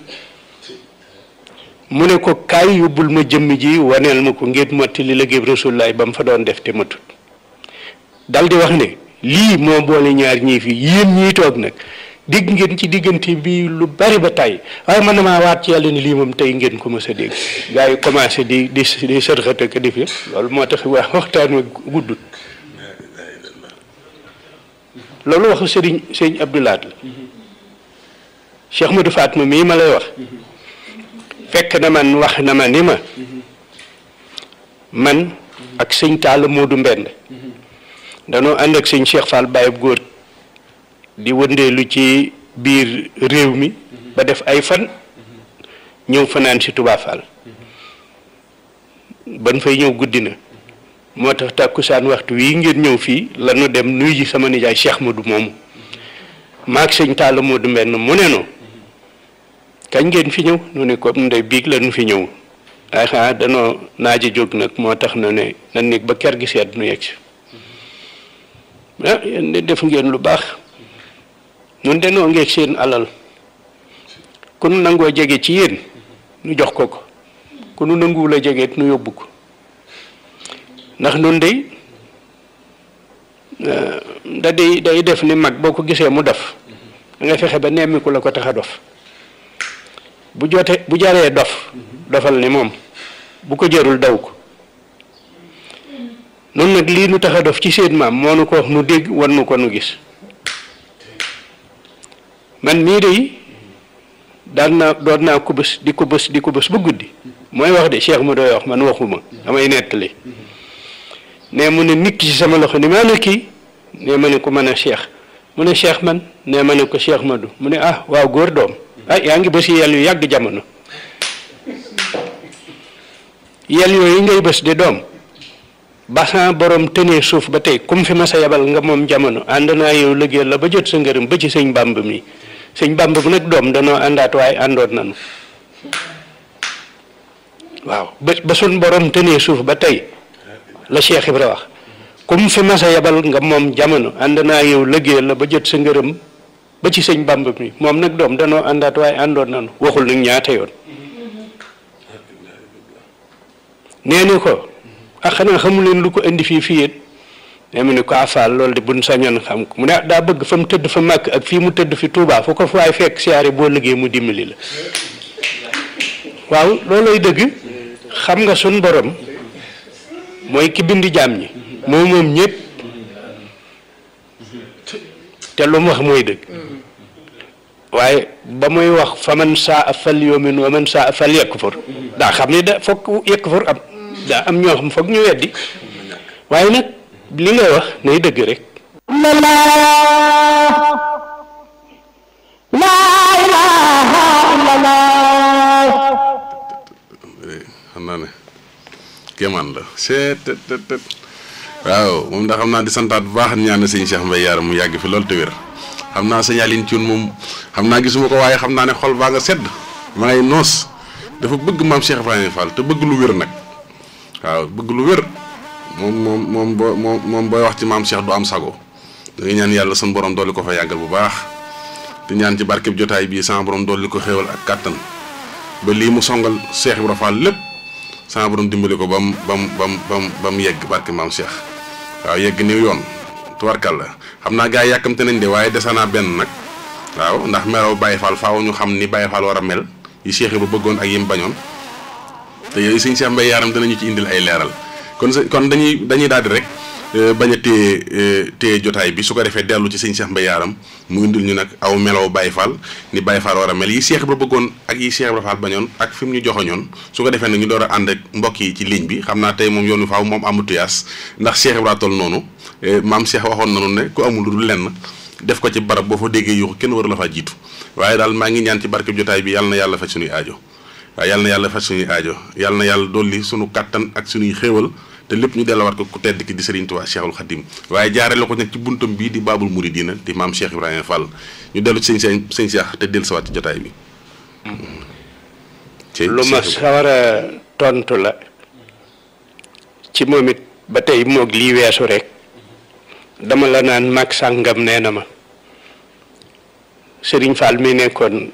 mu ne ko kaay yóbbul ma jëmm ji waneel ma ko ngeen mottali liggéey Rasulullaay ba mu fa doon def te matut dal di wax ne lii moo boole ñaar ñii fi yéen ñii toog nag dégg ngeen ci diggante bi lu bari ba tey waaye man damaa waat ci yàlla ni lii moom tey ngeen ko mës a dégg gars yi commencé di sërxate ko def loolu moo tax waxtaan wa guddut loolu waxu sëriñ Abdoulaat la Cheikh Modou Fatma mii ma lay wax fekk na man wax na ma ni ma man ak sëñ Talla Modou Mbend danoo ànd ak sëñ Cheikh Fall Baye góor di wëndeelu ci biir réew mi ba def ay fan ñëw fanaan si Touba Fall ban fay ñëw guddi na moo tax tàkkusaan waxtu wii ngeen ñëw fii la nu dem nuy ji sama nijaay Cheikh Modou moomu maag sëñ Talla Modou Mbend mu ne no kañ ngeen fi ñëw nu ne ko ndey biig la nu fi ñëw aha danoo naaja jóg nag moo tax na ne nan nekk ba ker gi seet nu yegg si ah yéen de def ngeen lu baax nun denoo ngeeg seen alal ku nu nangoo jege ci yéen nu jox ko ko ku nu nanguwul a jege nu yóbbu ko ndax nun dey da day def ni mag boo ko gisee mu def da nga fexe ba nemmiku la ko tax a dof bu jaree dof dofal ni moom bu ko jarul daw ko noonu nag lii nu tax a dof ci seen maam moo nu ko wax nu dégg wan nu ko nu gis man mii de doon naa ko bés di ko bés ba guddi mooy wax de Cheikh ma doy wax man waxuma damay nettali ne mu ne nit ki ci sama loxo ni maa ne kii ne ma ne ko mën a Cheikh mu ne Cheikh man ne ma ne ko Cheikh Madou mu ne ah waaw góor doom ah yaa ngi bés yel yu yàgg jamono yel yooyu ngay bés di doom basan borom tënee suuf ba tey comme fi ma sa yabal nga moom jamono ànd naa yow liggéey la ba jot sa ngërëm ba ci sëñ Bàmb mi sëñ Bàmb bu nag doom danoo àndaat waaye àndoon nanu waaw ba sun borom tënee suuf ba tey la Cheikh Ibra wax comme fi ma sa yabal nga moom jamono ànd naa yow liggéey la ba jot sa ngërëm ba ci sëñ Bàmb mi moom nag doom danoo àndaat waaye àndoon nanu waxul nag ñaata yoon nee ni ko ak xanaa xamu leen lu ko indi fii it ne mu ne ko afaal loolu de buñ sañoon xam ko mu ne daa bëgg fa mu tëdd fa màkk ak fii mu tëdd fi Touba fu ko faay fekk siyaare boo liggéey mu dimbali la waaw loolooy dëgg xam nga sun borom mooy ki bind jaam ñi moom ñëpp te lu mu wax mooy dëgg waaye ba muy wax fa man saa fal yu'min wa man saa fal yakfur daa xam ne da foog yakfur am daa am ñoo xam foog ñu weddi waaye nag li ngay wax nay dëgg rek xam naa ne kéemaan la seet waaw moom ndax xam naa di santaat bu baax ñaan sëñ Cheikh Mbaye Yaram mu yàgg fi loolu te wér xam naa sëñ Aline Thioune moom xam naa gisuma ko waaye xam naa ne xol baa nga sedd ma ngay noos dafa bëgg maam Cheikh Ibrahima Fall te bëgg lu wér nag waaw bëgg lu wér moom booy wax ci maam Cheikh du am sago da ngay ñaan yàlla sun borom dolli ko fa yàggal bu baax te ñaan ci barkeb jotaay bii sama borom dolli ko xéewal ak kàttan ba lii mu songal Cheikh Ibrahima Fall lépp sama borom dimbali ko bam yegg barke maam Cheikh waaw yegg ni yoon tubarkalla xam naa gars yi yàkkamte nañ de waaye desanaa benn nag waaw ndax melaw Baye Fall faaw ñu xam ni Baye Fall war a mel yi Cheikh ba bëggoon ak yim bañoon te yooyu sëñ Cheikh Mbaye Yaram danañu ci indil ay leeral kon dañuy daal di rek bañ a téye jotaay bi su ko defee dellu ci sëñ Cheikh Mbaye Yaram mu indil ñu nag aw melaw Baye Fall ni Baye Fall war a mel yi Cheikh ba bëggoon ak yi Cheikh ba Fall bañoon ak fi mu ñu joxoñoon su ko defee nag ñu door a ànd ak mbokk yi ci ligne bi xam naa tey moom yoonu faaw moom amatu yaas ndax Cheikh Ibra toll noonu maam Cheikh waxoon nañu ne ku amul lu dul lenn def ko ci barab boo fa déggee yuuxu kenn waru la faa jiitu waaye daal maa ngi ñaan ci barkeb jotaay bi yàlla na yàlla faj suñuy aajo waaye yàlla na yàlla faj suñuy aajo yàlla na yàlla dolli suñu kàttan ak suñuy xéewal te lépp ñu delluwaat ko ku tedd ki di Serigne Touba Cheikhul Khadim waaye jaare la ko nag ci buntam bii di Baabul Muridiina di maam Cheikh Ibrahima Fall ñu dellu ci sëñ Cheikh te dellu sawaat ci jotaay bi lu ma sawar a tontu la ci moom it ba tey moog lii weesu rek dama la naan mag sàngam nee na ma Serigne Fall mi nekkoon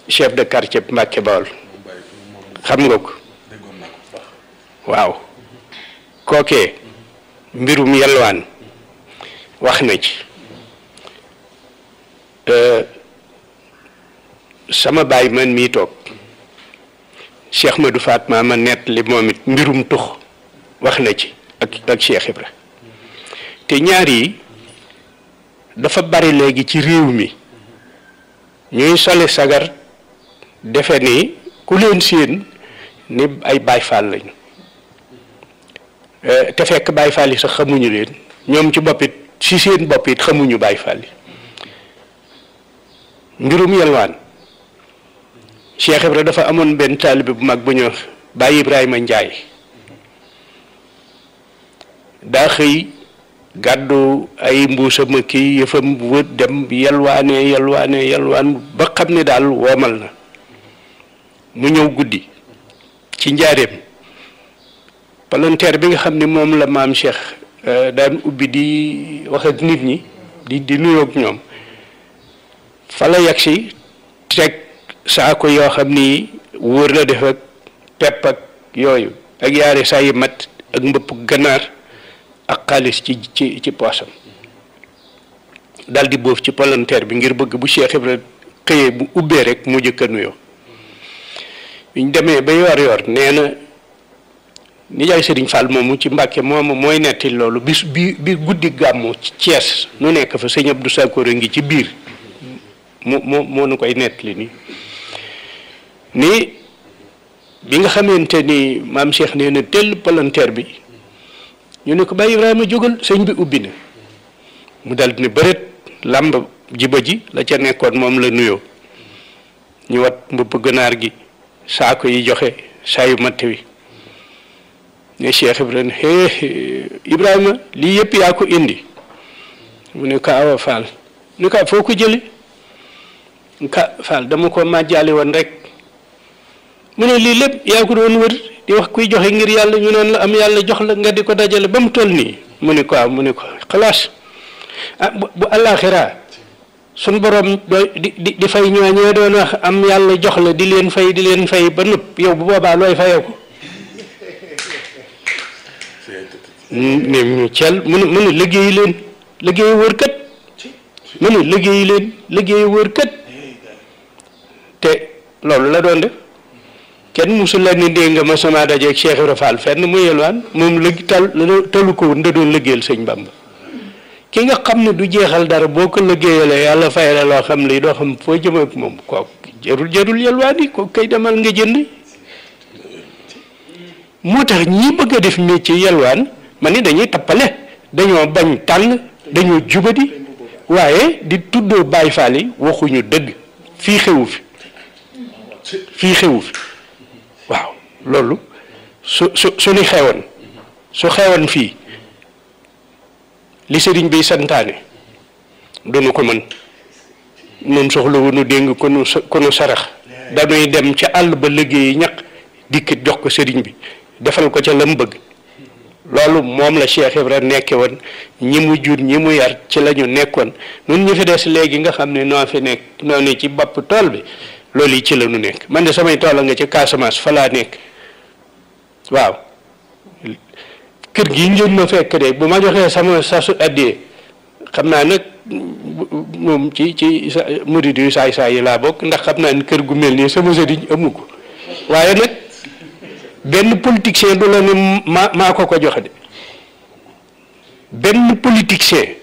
chef de quartier Mbacke Bawol xam nga ko waaw kookee mbirum yelwaan wax na ci sama baay man mii toog Cheikh Madou Fatma ma nett li moom it mbirum tux wax na ci ak Cheikh Ibra te ñaar yi dafa bari léegi ci réew mi ñuy sole sagar defe ni ku leen séen ni ay Baay Faal lañu te fekk Baay Faal yi sax xamuñu leen ñoom ci boppit ci seen bopp it xamuñu Baay Faal yi mbirum yelwaan Cheikh Ibra dafa amoon benn taalibe bu mag bu ñu Baay Ibrahima Njaay daa xëy gàddu ay mbuusam kii yëfam wër dem yelwaan ba xam ne daal woomal na mu ñëw guddi ci njaareem palanteer bi nga xam ne moom la maam Cheikh daan ubbi di wax ak nit ñi di nuyoog ñoom fa la yegg si teg saako yoo xam ni wóor la def ak pepp ak yooyu ak yaari saa yi mat ak mbëpp ganaar ak xaalis ci poosam dal di boof ci palanteer bi ngir bëgg bu Cheikh Ibra xëyee bu ubbee rek mu jëkk a nuyoo biñ demee ba yor nee na nijaay Sëriñ Fall moomu ci Mbàkke moomu mooy netti loolu bis bi guddi gàmmu ci Thiès nu nekk fa sëñ Abdou Sakor a ngi ci biir moo nu koy nettali nii bi nga xamante ni maam Cheikh nee na tell palanteer bi ñu ne ko Baay Ibrahima jógal sëñ bi ubbi na mu dal di ne bëreet làmb jiba ji la ca nekkoon moom la nuyoo ñu wat mbëpp ganaar gi saako yi joxe saayu matt wi ne Cheikh Ibrahima Ibrahima lii yëpp yaa ko indi mu ne ko Awa Fall ni ko foo ko jële ka Fall dama ko màjjaale woon rek mu ne lii lépp yaa ko doon wër di wax kuy joxe ngir yàlla ñu naan la am yàlla jox la nga di ko dajale ba mu toll nii mu ne ko xalaas bu àllaaxira suñ borom di fay ñooñee doon wax am yàlla jox la di leen fay ba nëpp yow bu boobaa looy fayoo ko ne mu cel mënu liggéey leen liggéey wër kat mënu liggéey wër kat te loolu la doon def kenn musul la ni dégg nga ma sama dajeeg Cheikh Ibra Fall fenn mu yelwaan moom talu ko woon da doon liggéeyal sëñ Bamba ki nga xam ne du jeexal dara boo ko liggéeyalee yàlla fay la loo xam ne doo xam foo jëm ak moom kooku jarul yelwaan yi kooku kay demal nga jënd moo tax ñi bëgg a def métier yelwaan ma ni dañuy tappale dañoo bañ tànn dañoo jubadi waaye di tuddoo Baay Faal yi waxuñu dëgg fii xewu fi waaw loolu su ni xewoon su xewoon fii li sëriñ bi santaane duñu ko mën noonu soxla wu nu déng ko nu sarax dañuy dem ca àll ba liggéeyi ñaq dikk jox ko sëriñ bi defal ko ca lam bëgg loolu moom la Cheikh Ibra nekke woon ñi mu jur ñi mu yar ci la ñu nekkoon nun ñu fi des léegi nga xam ne noo fi nekk noo ne ci bopp tool bi loolu yi ci la ñu nekk man de samay tool nga ci Casamance fa laa nekk waaw kër gi ngeen ma fekk de bu ma joxee sama sasu addiyee xam naa nag moom ci murid yu saay yi laa bokk ndax xam naa ni kër gu mel nii sama sëriñ amu ko waaye nag benn politicien du la ne maa ko joxe de benn politicien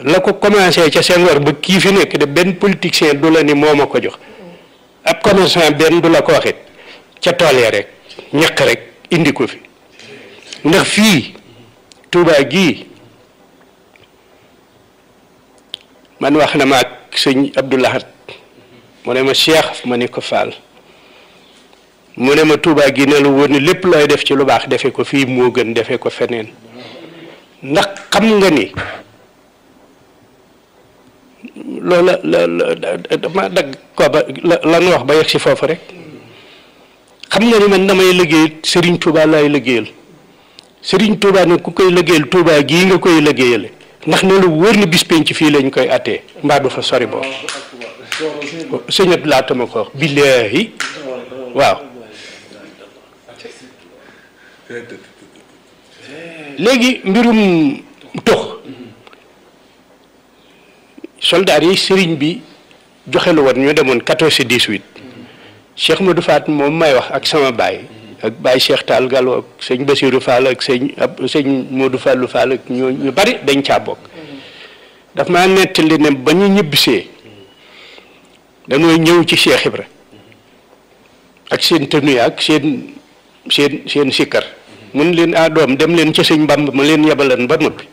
la ko commencé ca Senghor ba kii fi nekk de benn politicien du la ni moo ma ko jox ab commerçant benn du la ko waxit ca tool ya rek ñaq rek indi ko fi ndax fii Touba gii man wax na ma ak sëñ Abdou Lahad mu ne ma Cheikh ma ni ko Fall mu ne ma Touba gi ne la woon ni lépp looy def ci lu baax defe ko fii moo gën defe ko feneen ndax xam nga ni loola dama dagg ko ba la nu wax ba yegg si foofu rek xam nga ni man damay liggéey Serigne Touba laay liggéeyal Serigne Touba nag ku koy liggéeyal Touba gii nga koy liggéeyale ndax ne lu wóor ni bis penc fii lañ koy attee mbaa du fa sori boobu sëñat laata ma ko wax billaahi waaw léegi mbirum tux soldaar yi sëriñ bi joxe lu woon ñu demoon 14-18 Cheikh Modou Faat moom may wax ak sama baay ak baay Cheikh Tall Gallo ak sëñ Basirou Fall ak sëñ Modou Fallou Fall ak ñu bari dañ caa bokk daf maa nettali ne ba ñu ñibbisee dañoo ñëw ci Cheikh Ibra ak seen tënuya ak seen sikkar mun leen doom dem leen ca sëñ Bàmb ma leen yebalan ba noppi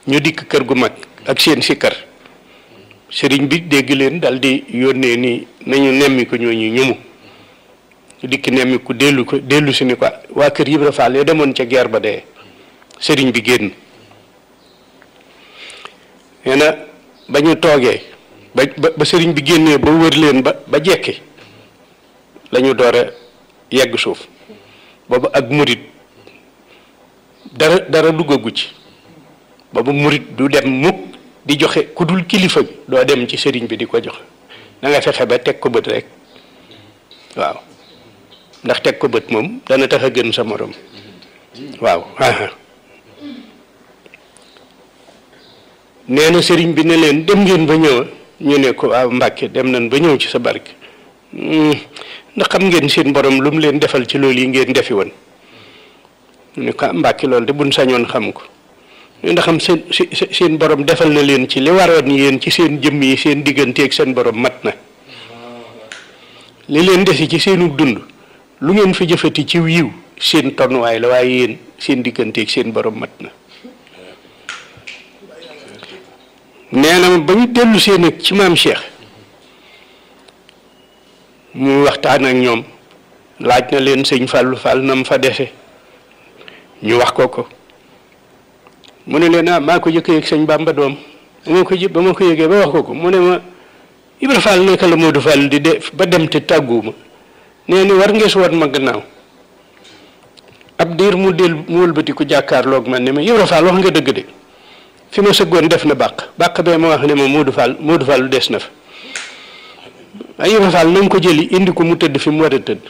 ñu dikk kër gu mag ak seen sikkar sëriñ bi dégg leen dal di yónnee ni nañu nemmi ko ñooñu ñumu ñu dikk nemmi ku dellu si ni ko waa kër Ibra Fall ya demoon ca guerre ba dee sëriñ bi génn nee na ba ñu toogee ba sëriñ bi génnee ba wër leen ba jekki lañu door a yegg suuf boobu ak murit dara duggagu ci boobu murit du dem mukk di joxe ku dul kilifa bi doo dem ci sëriñ bi di ko joxe da nga fexe ba teg ko bët rek waaw ndax teg ko bët moom dana tax a gën sa morom waaw nee na sëriñ bi ne leen dem ngeen ba ñëw ñu ne ko waaw Mbàkke dem nañ ba ñëw ci sa barke ndax xam ngeen seen borom lu mu leen defal ci loolu yi ngeen defi woon ñu ne ko Mbàkke loolu de buñ sañoon xam ko ndax xam seen borom defal na leen ci li waroon yéen ci seen jëmm yi seen digganteeg seen borom mat na li leen desi ci seenu dund lu ngeen fi jëfati ci yiw seen tonuwaay la waaye yéen seen digganteeg seen borom mat na nee na ba ñu dellu seen ak ci maam Cheikh mu waxtaan ak ñoom laaj na leen sëñ Fallou Fall na mu fa dese ñu wax ko mu ne leen maa ko jëkkee ak sëñ Bamba doom ba ma ko yëgee ba wax ko mu ne ma Ibra Fall naka la Modou Fall di def ba dem te tàgguwuma nee ni war ngees woon ma gannaaw ab diir mu wëlbati ko jàkkaarloog man ne ma Ibra Fall wax nga dëgg de fi ma sëggoon def na bàq bee ma wax ne ma Modou Fall des na fa ay Ibra Fall na nga ko jëli indi ko mu tëdd fi mu war a tëdd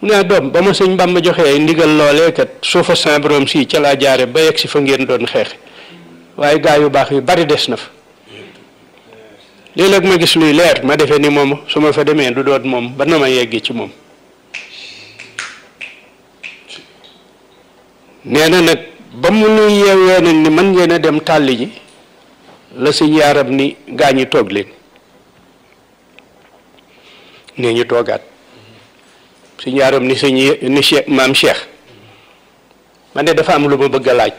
mu ne doom ba ma sëñ Bamba joxee ay ndigal loolee kat suufa sa borom si ca laa jaare ba yegg si fa ngeen doon xeex waaye gaa yu baax yu bari des na fa léeg-léeg ma gis luy leer ma defee ni moom su ma fa demee du doon moom ba na ma yegg ci moom nee na nag ba mu nu yeewee nag ni mën ngeen a dem tàlli ji la sëñ yaaram ni gaa ñi toog leen nee ñu toogaat sëñ yaaram ni maam Cheikh man de dafa am lu ma bëgg a laaj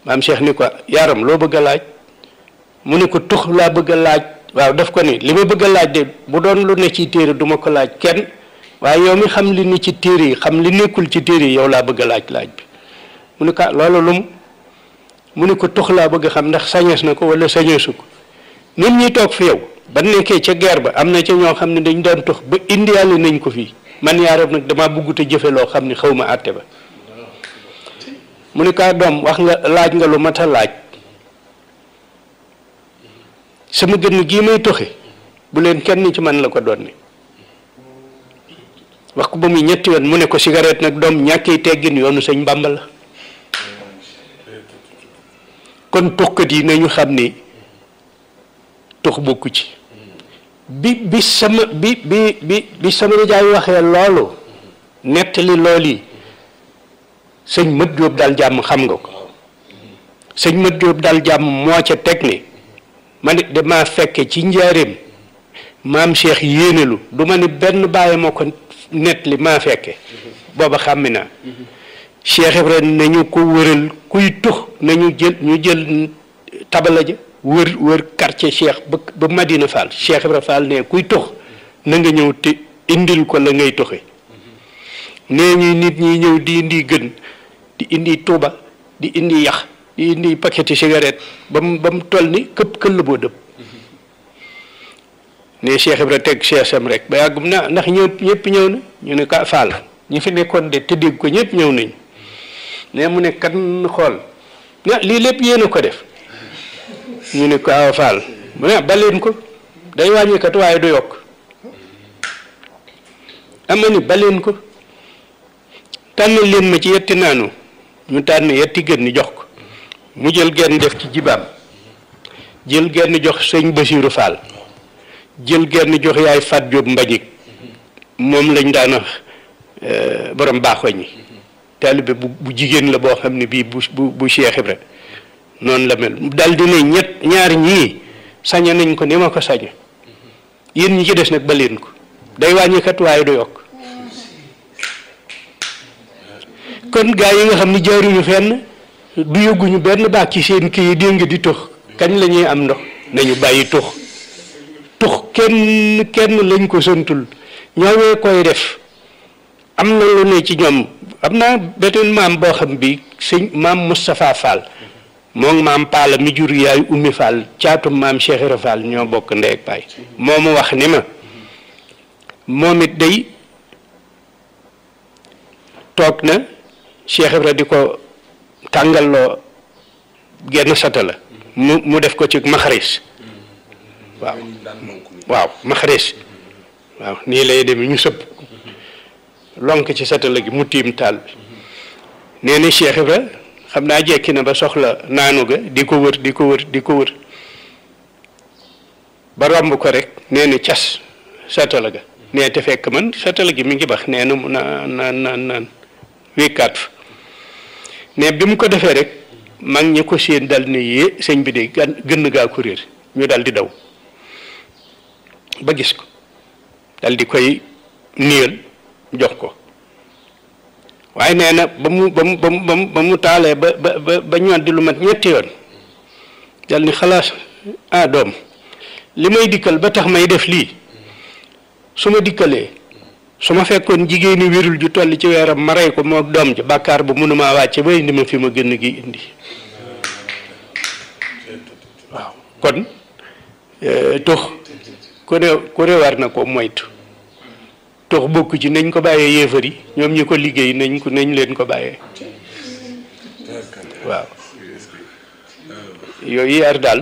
maam Cheikh ni ko yaaram loo bëgg a laaj mu ne ko tux laa bëgg a laaj waaw daf ko ni li ma bëgg a laaj de bu doon lu ne ci téere duma ko laaj kenn waaye yow mi xam li ni ci téere yi xam li nekkul ci téere yi yow laa bëgg a laaj bi mu ne ko loolu lum mu ne ko tux laa bëgg a xam ndax sañees na ko wala sañeesu ko nit ñi toog fi yow ba nekkee ca guerre ba am na ca ñoo xam ne dañ daan tux ba indiyaale nañ ko fii man yaaram nag damaa bëggut a jëfe loo xam ne xaw ma àtte ba mu ne ko doom wax nga laaj nga lu mat a laaj sama gën gii may toxe bu leen kenn ci man la ko doon ne wax ko ba muy ñetti yoon mu ne ko cigarette nag doom ñàkkee teggin yoonu sëñ Bàmba la kon tuxkat yi nañu xam ni tux bokku ci bi sama nijaay waxee loolu nettali lool yi sëñ Mat Jóob daal jàmm xam nga ko sëñ Mat Jóob daal jàmm moo ca teg ne ma ne damaa fekke ci njaareem maam Cheikh yéenelu du ma ne benn bàyyi moo ko nettali maa fekke booba xàmmi naa Cheikh Ibrahima nañu ko wëral kuy tux nañu jël tabala ja wër quartier Cheikh ba Madina Fall Cheikh Ibrahima Fall ne kuy tux na nga ñëw te indil ko la ngay tuxe nee ñuy nit ñi ñëw di indi gën di indi tuuba di indi yax di indi paqueti cigarette ba mu toll ni këpp këll boo dëpp ne Cheikh Ibrahima teg seesam rek ba yàggum na ndax ñëpp ñëw na ñu ne ka Fall ñi fi nekkoon de te dégg ko ñëpp ñëw nañ ne mu ne kan xool lii lépp yéen a ko def ñu ne ko awa Fall mu ne baleen ko day wàññikat waaye du yokk ama ni baleen ko tànnal leen ma ci yetti naanu ñu tànn yetti gën ni jox ko mu jël genn def ci jibaam jël genn jox sëñ Basiiru Fall jël genn jox yaay Fat Jóob Mbañik moom lañ daan wax borom baaxoñ ñi taalibe bu jigéen la boo xam ne bii bu Cheikh Ibra noonu la mel dal di ne ñaar ñii saña nañ ko ni ma ko sañe yéen ñi ci des nag ba leen ko day wàññi kat waaye du yokk kon gaa yi nga xam ni jaaruñu fenn du yógguñu benn baax ci seen kii yi dégg di tux kañ la ñuy am ndox nañu bàyyi tux kenn lañ ko santul ñoowee koy def am na lu ne ci ñoom am naa beneen maam boo xam bi sëñ maam Moustapha Fall moom maam Paala mi jur yaay Ummi Fall caatum maam Cheikh Ibra Fall ñoo bokk ndey ak baay moo ma wax ni ma moom it day toog na Cheikh Ibra di ko tàngalloo genn sata la mu def ko ci maxaris waaw maxaris waaw nii lay demee ñu sëpp lonk ci sata la gi mu tiim taal bi nee na Cheikh Ibra xam naa jekki na ba soxla naanu ga di ko wër ba romb ko rek nee na cas satala ga nee te fekk man satala gi mi ngi bax nee na mu naan wékkaat fa ne bi mu ko defee rek mag ñi ko séen dal ni yee sëñ bi de gën gaa ko réer ñu dal di daw ba gis ko dal di koy niyal jox ko waaye nee na ba mu taalee ba ñëwaat di lu mat ñetti yoon dal ni xalaas doom li may dikkal ba tax may def lii su ma dikkalee su ma fekkoon jigéeni wérul ju toll ci weeram ma rey ko moo doom ji bàkkaar bu mënuma wàcce ba indi ma fi ma gën gi indi waaw kon tux ku ne war na ko moytu tux bokk ci nañ ko bàyyee yéefar yi ñoom ñi ko liggéey nañ leen ko bàyyee waaw yooyu yaar daal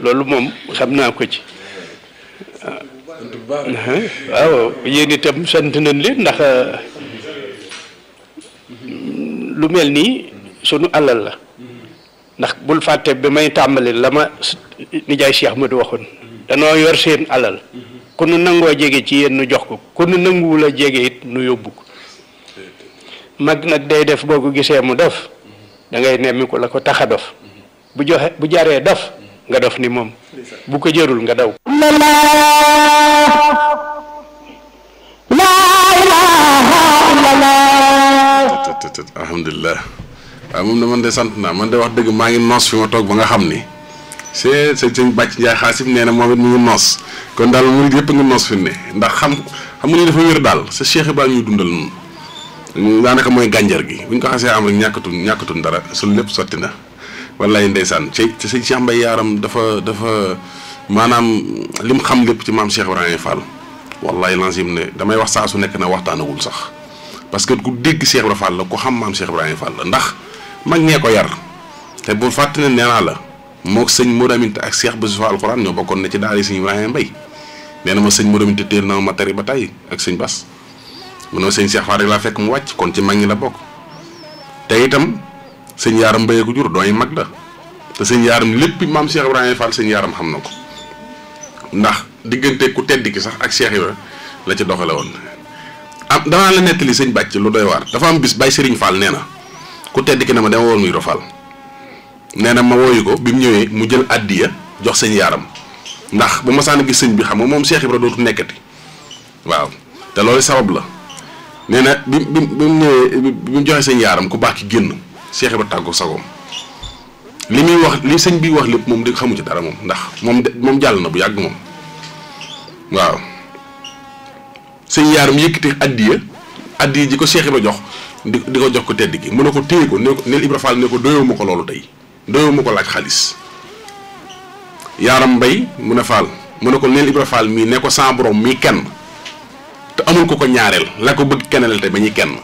loolu moom xam naa ko ci waaw yéen itam sant nañ leen ndax lu mel nii sunu alal la ndax bul fàtte bi may tàmbali la ma nijaay Cheikh Madou waxoon danoo yor seen alal ku nu nangoo jege ci yéen nu jox ko ku nu nanguwul a jege it nu yóbbu ko mag nag day def boo ko gisee mu dof da ngay nemmi ko la ko tax a dof bu jaree dof nga dof ni moom bu ko jërul nga daw alhamdulilah waaw moom na man de sant naa man de wax dëgg maa ngi noos fi ma toog ba nga xam ni sëñ Bàcc Njaay Xaasib nee na moom it mu ngi noos kon daal murid yëpp nga noos fi ne ndax xam nga ni dafa wér daal sa Cheikh Ibrahima ñuy dundal noonu daanaka mooy gànjar gi bu ñu ko xasee am rek ñàkkatun dara su lépp sotti na wallaay ndeysaan te sëñ Cheikh Mbaye Yaaram dafa maanaam lim xam lépp ci maam Cheikh Ibrahima Fall wallaay lancim ne damay wax saa su nekk na waxtaanagul sax parce que ku dégg Cheikh Ibrahima Fall la ko xam maam Cheikh Ibrahima Fall la ndax mag ñee ko yar te bu fàtte ne nee naa la moog sëñ Modou Aminta ak Cheikh Bassirou Alxuraan ñoo bokkoon ne ci daara sëñ Ibrahima Mbaye nee na ma sëñ Modou Aminta téer na ma tari ba tey ak sëñ Bass mu ne ma sëñ Cheikh Fall rek laa fekk mu wàcc kon ci mag ñi la bokk te itam sëñ Yaaram Mbaye ko jur dooy mag la te sëñ Yaaram lépp maam Cheikh Ibrahima Fall sëñ Yaaram xam na ko ndax diggante ku tedd ki sax ak Cheikh Ibrahima la ci doxale woon danaa la nettali sëñ Bàcc lu doy waar dafa am bis Baye Serigne Fall nee na ku tedd ki ne ma dama woon muy Fall nee na ma wooyu ko bi mu ñëwee mu jël addiya jox sëñ Yaaram ndax bu ma saan gis sëñ bi xam nga moom Cheikh Ibrahima dootu nekkati waaw te loolu sabab la nee na bi mu ñëwee bi mu joxee sëñ Yaaram ku baax ki génn Cheikh Ibrahima tàggu sagoom li muy wax li sëñ bi wax lépp moom di xamu ci dara moom ndax moom jàll na bu yàgg moom waaw sëñ Yaaram yëkkati addiya ji ko Cheikh Ibrahima jox di ko jox ko tedd gi mu ne ko téye ko neel Ibra Fall ne ko doyoo ma ko loolu tey doyoo ma ko laaj xaalis Yaaram Mbay mu ne Fall mu ne ko neel Ibra Fall mii ne ko sa borom mii kenn te amul ko ñaareel la ko bëgg kennel te ba ñuy kenn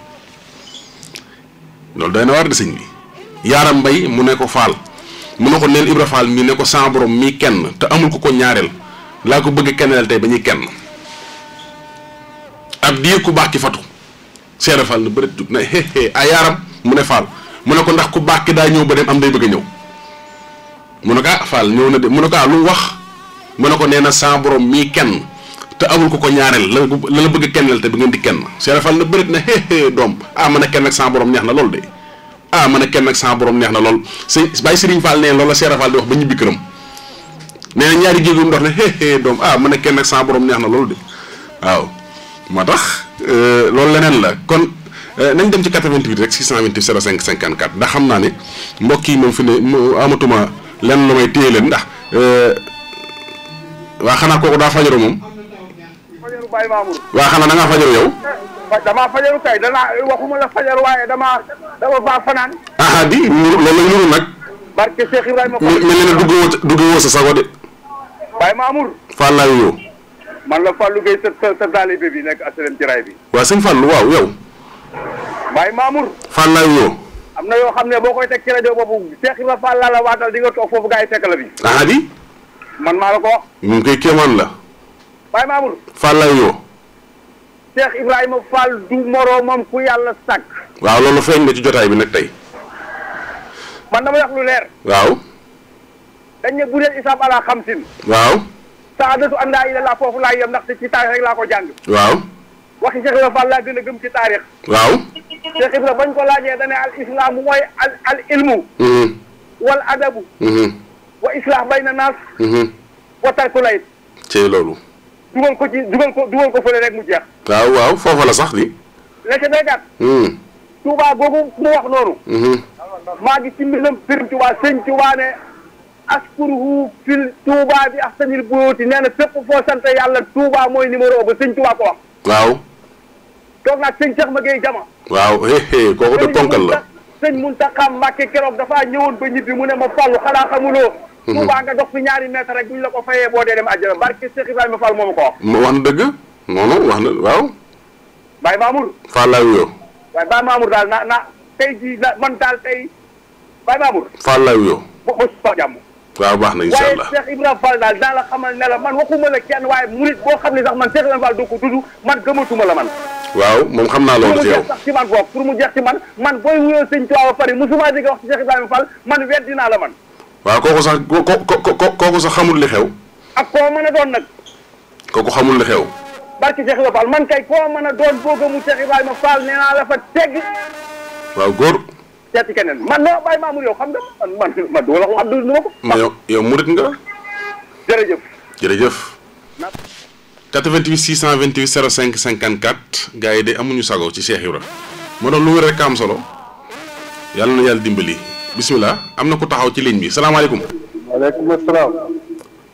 loolu doy na war de sëñ bi Yaaram Mbay mu ne ko Fall mu ne ko neel Ibra Fall mii ne ko sa borom mii kenn te amul ko ñaareel laa ko bëgg kennel tey ba ñuy kenn ab diir ku baax ki fatu Seera Fall na bëri jug na ay Yaaram mu ne Fall mu ne ko ndax ku baax ki daa ñëw ba dem am day bëgg a ñëw mu ne ko Fall ñëw na de mu ne ko lu wax mu ne ko nee na sa borom mii kenn te amul ko ñaareel la bëgg kennel te ba ngeen di kenn Seera Fall na bëri na doom mën a kenn ak sa borom neex na loolu de ah ma ne kenn ak sama borom neex na lool Baye Serigne Fall nee loolu la Cheikh Fall di wax ba ñibbi këram nee na ñaari jéego ndox ne hé doom ah ma ne kenn ak sama borom neex na lool de waaw moo tax loolu leneen la kon nañ dem ci 88 rek 628 05 54 ndax xam naa ne mbokk yi moom fi ne amatuma lenn lu may téye leen ndax waa xanaa kooku daa fajaru moom. fajaru Baye Mamour. waa xanaa da ngaa fajaru yow. damaa fajaru kay waxuma la fajaru waaye dama faa fanaan. di loolu la ñu nag. barke Cheikh Ibrahima. mel na ne dugg woo sa sago de. Baye Mamour. Fall laa yow. man la Fallou Gueye sa taalibe bi nekk asalem ci raay bi. waa sëñ Fallou waaw yow. Baye Mamour. Fall laa yow. am na yoo xam ne boo koy teg ci rajo boobu Cheikh Ibrahima Fall laa la waatal di nga toog foofu gars yi fekk la bi. di. man maa la ko wax. moom koy kéemaan la. Baye Mamour. Fall laa yow. Cheikh Ibrahima Fall du moroomam ku yàlla sàkk. waaw loolu feeñ na ci jotaay bi nag tey. man dama wax lu leer. waaw. dañ ne bu dee isaab ala xamsin. waaw. saadatu an laa ilaaha illallaah foofu laa yem ndaxte ci taarix rek laa ko jàng. waaw. waxi Cheikh Ibrahima Fall laa gën a gëm ci taarix. waaw. Cheikh Ibrahima bañ ko laajee da ne al islam mooy al ilmu. wal adabu. wa islah bayna naas. wa tarku layt. ci loolu. dugal ko fële rek mu jeex. waaw foofa la sax di. la ca béykat. Touba googu mu wax noonu. maa ngi ci mbiram Sëriñ Touba sëñ Touba ne askuruhu fil Touba bi ahsanil buyuti nee na fépp foo sant yàlla Touba mooy numéro ba sëñ Touba ko wax. waaw. toog naag sëñ Cheikh Maguette Jama. waaw kooku de ponkal la. sëñ Mountakha Mbacké keroog dafaa ñëwoon ba ñibbi mu ne ma Fallu xanaa xamuloo. Touba nga dox fi ñaari mètre rek buñ la ko fayee boo dee dem àjjana barke Cheikh Ibrahima Fall moomu ko wax. wax na dëgg. non wax na waaw. Baye Mamour. Fall laa wuyoo. waaye Baye Mamour daal na tey jii man daal tey Baye Mamour. Fall laa wuyoo. ba suba jàmm. waaw baax na incha allah waaye Cheikh Ibrahima Fall daal daan la xamal ne la man waxuma la kenn waaye murit boo xam ne sax man Cheikh Ibrahima Fall du ko tudd man gëmatuma la man. waaw moom xam naa loolu ci yow pour mu jeex sax ci man boog pour mu jeex ci man booy wuyoo sëñ Tuubaa ba pare musuma dégg wax ci Cheikh Ibrahima Fall man weddi naa la man. waaw kooku sax kooku sax xamul li xew. ak koo mën a doon nag. kooku xamul li xew. barki Cheikh Ibrahima Fall man kay koo mën a doon boo gëmu Cheikh Ibrahima Fall nee naa la fa tegg. waaw góor. seeti keneen man non Baye Mamour yow xam nga man du ma la ko wax du ma ko. mais yow murit nga. jërëjëf. jërëjëf. 88 628 05 54 gars yi de amuñu sago ci Cheikh Ibra moo tax lu wér rek am solo yàlla na yàlla dimbali bisimilah am na ku taxaw ci ligne bi salaamaaleykum. waaleykum salaam.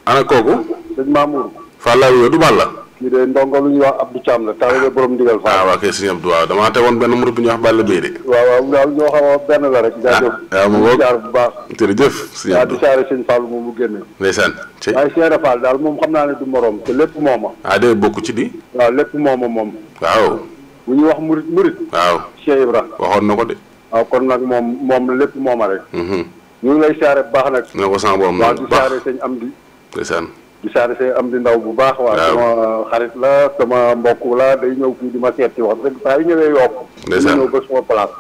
ana kooku. sëñ Mamour. Fall laa wuyoo du Balla. kii de ndongo lu ñuy wax Abdou Thiam la taalibe borom ndigal Fall. waaw kay sëñ Abdou waaw damaa teewoon benn murit bu ñuy wax Balla Bey de. waaw daal ñoo xam benn la rek. jaajëf waaw mu ngoog jaar bu baax. jërëjëf sëñ Abdou di saare sëñ Fall moom mu génne. ndeysaan. waaye Cheikh Fall daal moom xam naa ne du morom te lépp mooma. de bokk ci di. waaw lépp mooma moom. waaw. bu ñuy wax murit. waaw. Cheikh Ibra. waxoon na ko de. waaw kon nag moom lépp mooma rek. ñu ngi lay saare bu baax nag. ne ko sama borom waaw di saare sëñ Amdi. ndeysaan. di saare sëñ Amdi Ndaw bu baax. waaw sama xarit la sama mbokk la day ñëw fii di ma seet ci wax rek saa yu ñëwee yokk. ndeysaan ñëw ba sama place.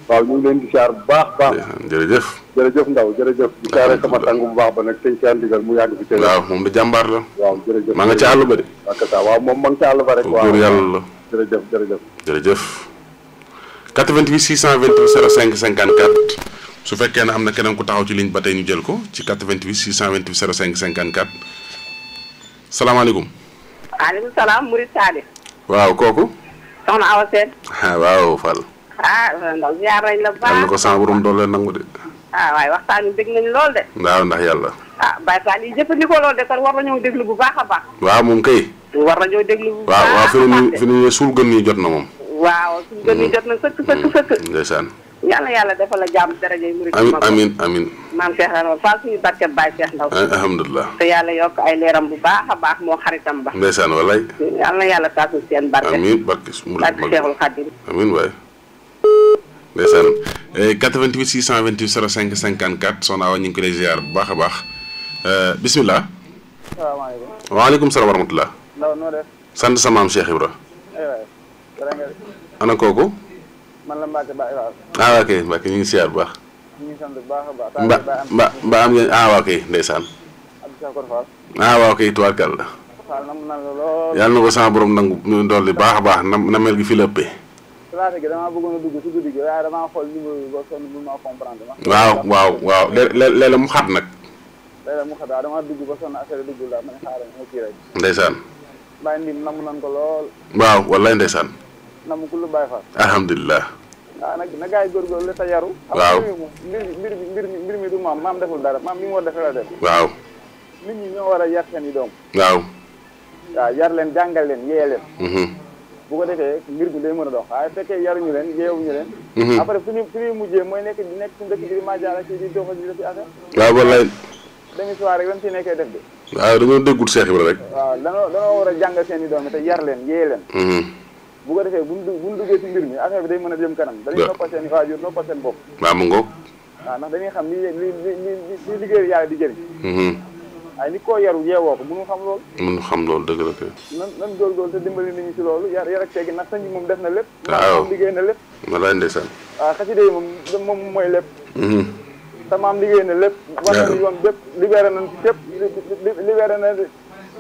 waaw ñu ngi leen di saar bu baax. jërëjëf. jërëjëf Ndaw jërëjëf. di saare sama tàng bu baax ba nag sëñ Cheikh Ndigal mu yàgg fi tey. waaw moom de jàmbaar la. waaw jërëjëf maa nga ca àll ba de. waaw moom ma nga ca àll ba rek. waaw góor yàlla la. jërëjëf 88 628 05 54 su fekkee ne am na keneen ku taxaw ci ligne ba tey ñu jël ko ci 88 628 05 54 salaamaaleykum. waaleykum salaam Murid Sadi. waaw kooku. soxna Awa Sène. waaw Fall. ndax ziar nañ la baax. yàlla na ko sama borom doole nangu de. waaye waxtaan wi dégg nañu lool de. waaw ndax yàlla. Baye Fall yi jëfandikoo lool de kon war nañoo déglu bu baax a baax. waaw moom kay. war nañoo déglu bu baax waaw fi ne suul gën ñi jot na moom. waaw suul gën ñi jot na sëkk. ndeysaan. yàlla defal la jàmm daraja Murid. amiin maam Cheikh Ibrahima Fall suñu barke Baye Cheikh Ndaw. alhamdulilah. te yàlla yokk ay leeram bu baax a baax moo xaritam ba. ndeysaan walay. yàlla taasu seen barke. amiin barke Cheikhul Khadim. amiin waay. ndeysaan 88 628 05 54 soxna Awa ñu ngi ko lay ziar bu baax a baax bisimilah. salaamaaleykum. waaleykum salaam wa rahmatulah. Ndaw noo def. sant sa maam Cheikh Ibra. ana kooku. man la Mbacke Baye Fall. waaw kay Mbacke ñu ngi ziar bu baax. ñu ngi sant bu baax a baax. mbaa am ngeen waaw kay ndeysaan. Abdou Fall. waaw kay tubaarkàlla. Fall nam na la lool. yàlla na ko sama borom nangu dolli baax a baax na mel gi fi la ëppee. salaate gi damaa bëggoon a dugg si guddi gi waaye damaa xool numéro bi ba sonn bu ma comprendre ma. waaw léeg-léeg mu xat nag. léeg-léeg mu xat waaw damaa dugg ba sonn affaire dugg la ma ne xaaral ma kii rek. ndeysaan. bàyyi ndim namm nan ko lool. waaw wallaay ndeysaan. namm ku lu bàyyi fa. alhamdulilah. waaw nag na gars yi góorgóorlu te yaru. waaw mbir mi du maam deful dara maam li mu war a defee la def. waaw. nit ñi ñoo war a yar seen i doom. waaw. waaw yar leen jàngal leen yee leen. bu ko defee mbir mi day mën a dox waaye fekkee yaruñu leen yeewuñu leen. après fu ñuy mujjee mooy nekk suñu dëkk bi di Madiara kii di doxal di def ci affaire. waaw wallaay. demi soir rek lañ ci nekkee def de. waaw dañoo déggul Cheikh Ibra rek. waaw danoo war a jàngal seen i doom te yar leen yee leen. bu ko defee buñ duggee ci mbir mi affaire bi day mën a jëm kanam. dañuy noppal seen i waajur noppal seen bopp. waaw mu ngoog. waaw ndax dañuy xam li liggéey yàlla di jëriñ. waaye ni koo yaru yeewoo ko mënu xam loolu. mënu xam loolu dëgg la kay. nan góorgóorlu te dimbali nit ñi ci loolu yar ak teggi ndax sëñ bi moom def na lépp. waaw moom liggéey na lépp. walaay ndeysaan. waaw xasida yi moom mooy lépp. te maam liggéey na lépp. war nañu yoon bépp libéré nañ ci képp libéré na.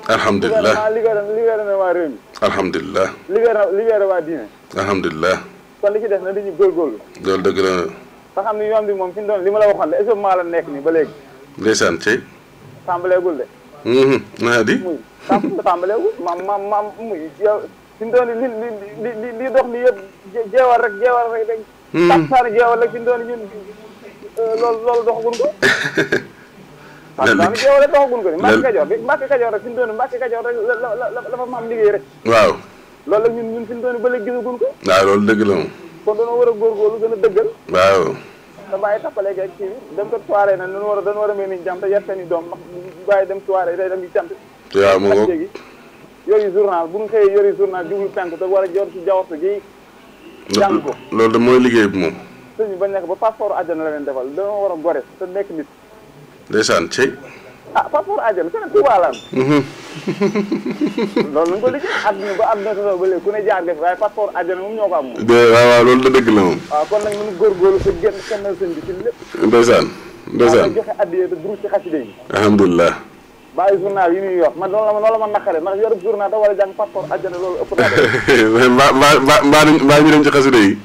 alhamdulilah libéré na waa réew mi. alhamdulilah. libéré waa diine. alhamdulilah. kon li ci def na dañuy góorgóorlu. loolu dëgg la. te xam ni yoon bi moom fi mu doon li ma la waxoon la échauffement la nekk nii ba léegi. ndeysaan tey. tàmbaleegul de. naa di. muy tàmbaleegul maam muy yow fi mu doon li dox ni yëpp jeewal rek rek. tàkkusaani jeewal rek fi mu doon ñun loolu doxagun ko. tàkkusaani jeewal rek doxagun ko ni Mbàkke Kajoor rek fi mu doon Mbàkke Kajoor rek la fa maam liggéey rek. waaw. loolu la ñun fi mu doon ba léegi gisagun ko. waaw loolu dëgg la moom. kon dañoo war a góorgóorlu gën a dëggal. waaw. te bàyyi tappale ak kii bi dem ko soirée nag dañu war a may niñ jàmm te yar seen i doom ndax bàyyi dem soirée day dem di cant. waaw mu ngoog yooyu journal bu ñu xëyee yori journal jublu penk te war a jor ci jawartu gi jàng ko loolu de mooy liggéey bi moom. sëñ bi bañ nekk ba passeport àjjana la leen defal dañoo war a gore te nekk nit. ndeysaan cey. passeport àjjana seen Tuubaa la loolu nañu ko liggéey àdduna ba léegi ku ne jaar def waaye passeport àjjana moom ñoo ko am moom. waaw loolu da dëgg la moom. waaw kon nag mënu góorgóorlu te génn kennal sëñ bi ci lépp. ndeysaan waaw joxe addiyee te duru ci xasida yi. alhamdulilah. bàyyi journal yi ñuy wax man noonu la ma naqare ndax yor journal da war a jàng passeport àjjana loolu ëpp naa mbaa ñu dem ci xasida yi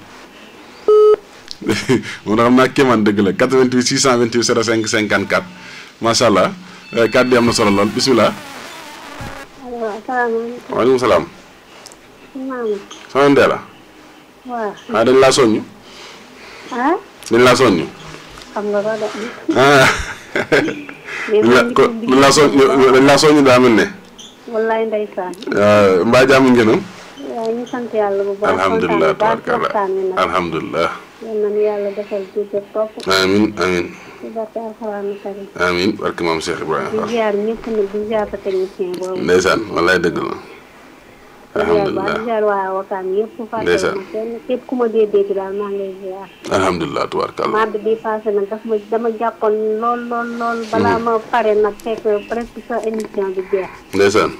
moo tax xam naa kéemaan dëgg la 88 628 05 54 macha allah kàddu yi am na solo lool bisimilah. waaw salaamaaleykum. waaleykum salaam. maama. soxna Ndéla. waaw. dañ laa soññu. dañ laa soññu. xam nga ko de. dañ laa soññu daa mel ne. wallaay ndeysaan. mbaa jàmm ngeenam. waaw ñu sant yàlla bu baax. alhamdulilah tabarkalla alhamdulilah. yal na nu yàlla defal ci jëf topp. amiin amiin. ci barke alxuraanu karim. amiin barke maam Cheikh Ibrahima Fall. di ziar ñëpp nag di ziar sa technicien boobu. ndeysaan wallaay dëgg la. alhamdulilah di ziar waa Wakaam yëpp. ndeysaan fàtte kenn képp ku ma dee dégg daal maa ngi lay ziar. alhamdulilah tabarkalla. mardi bi passé nag dama jàppoon lool. balaa ma pare nag fekk presque sa émission bi jeex. ndeysaan.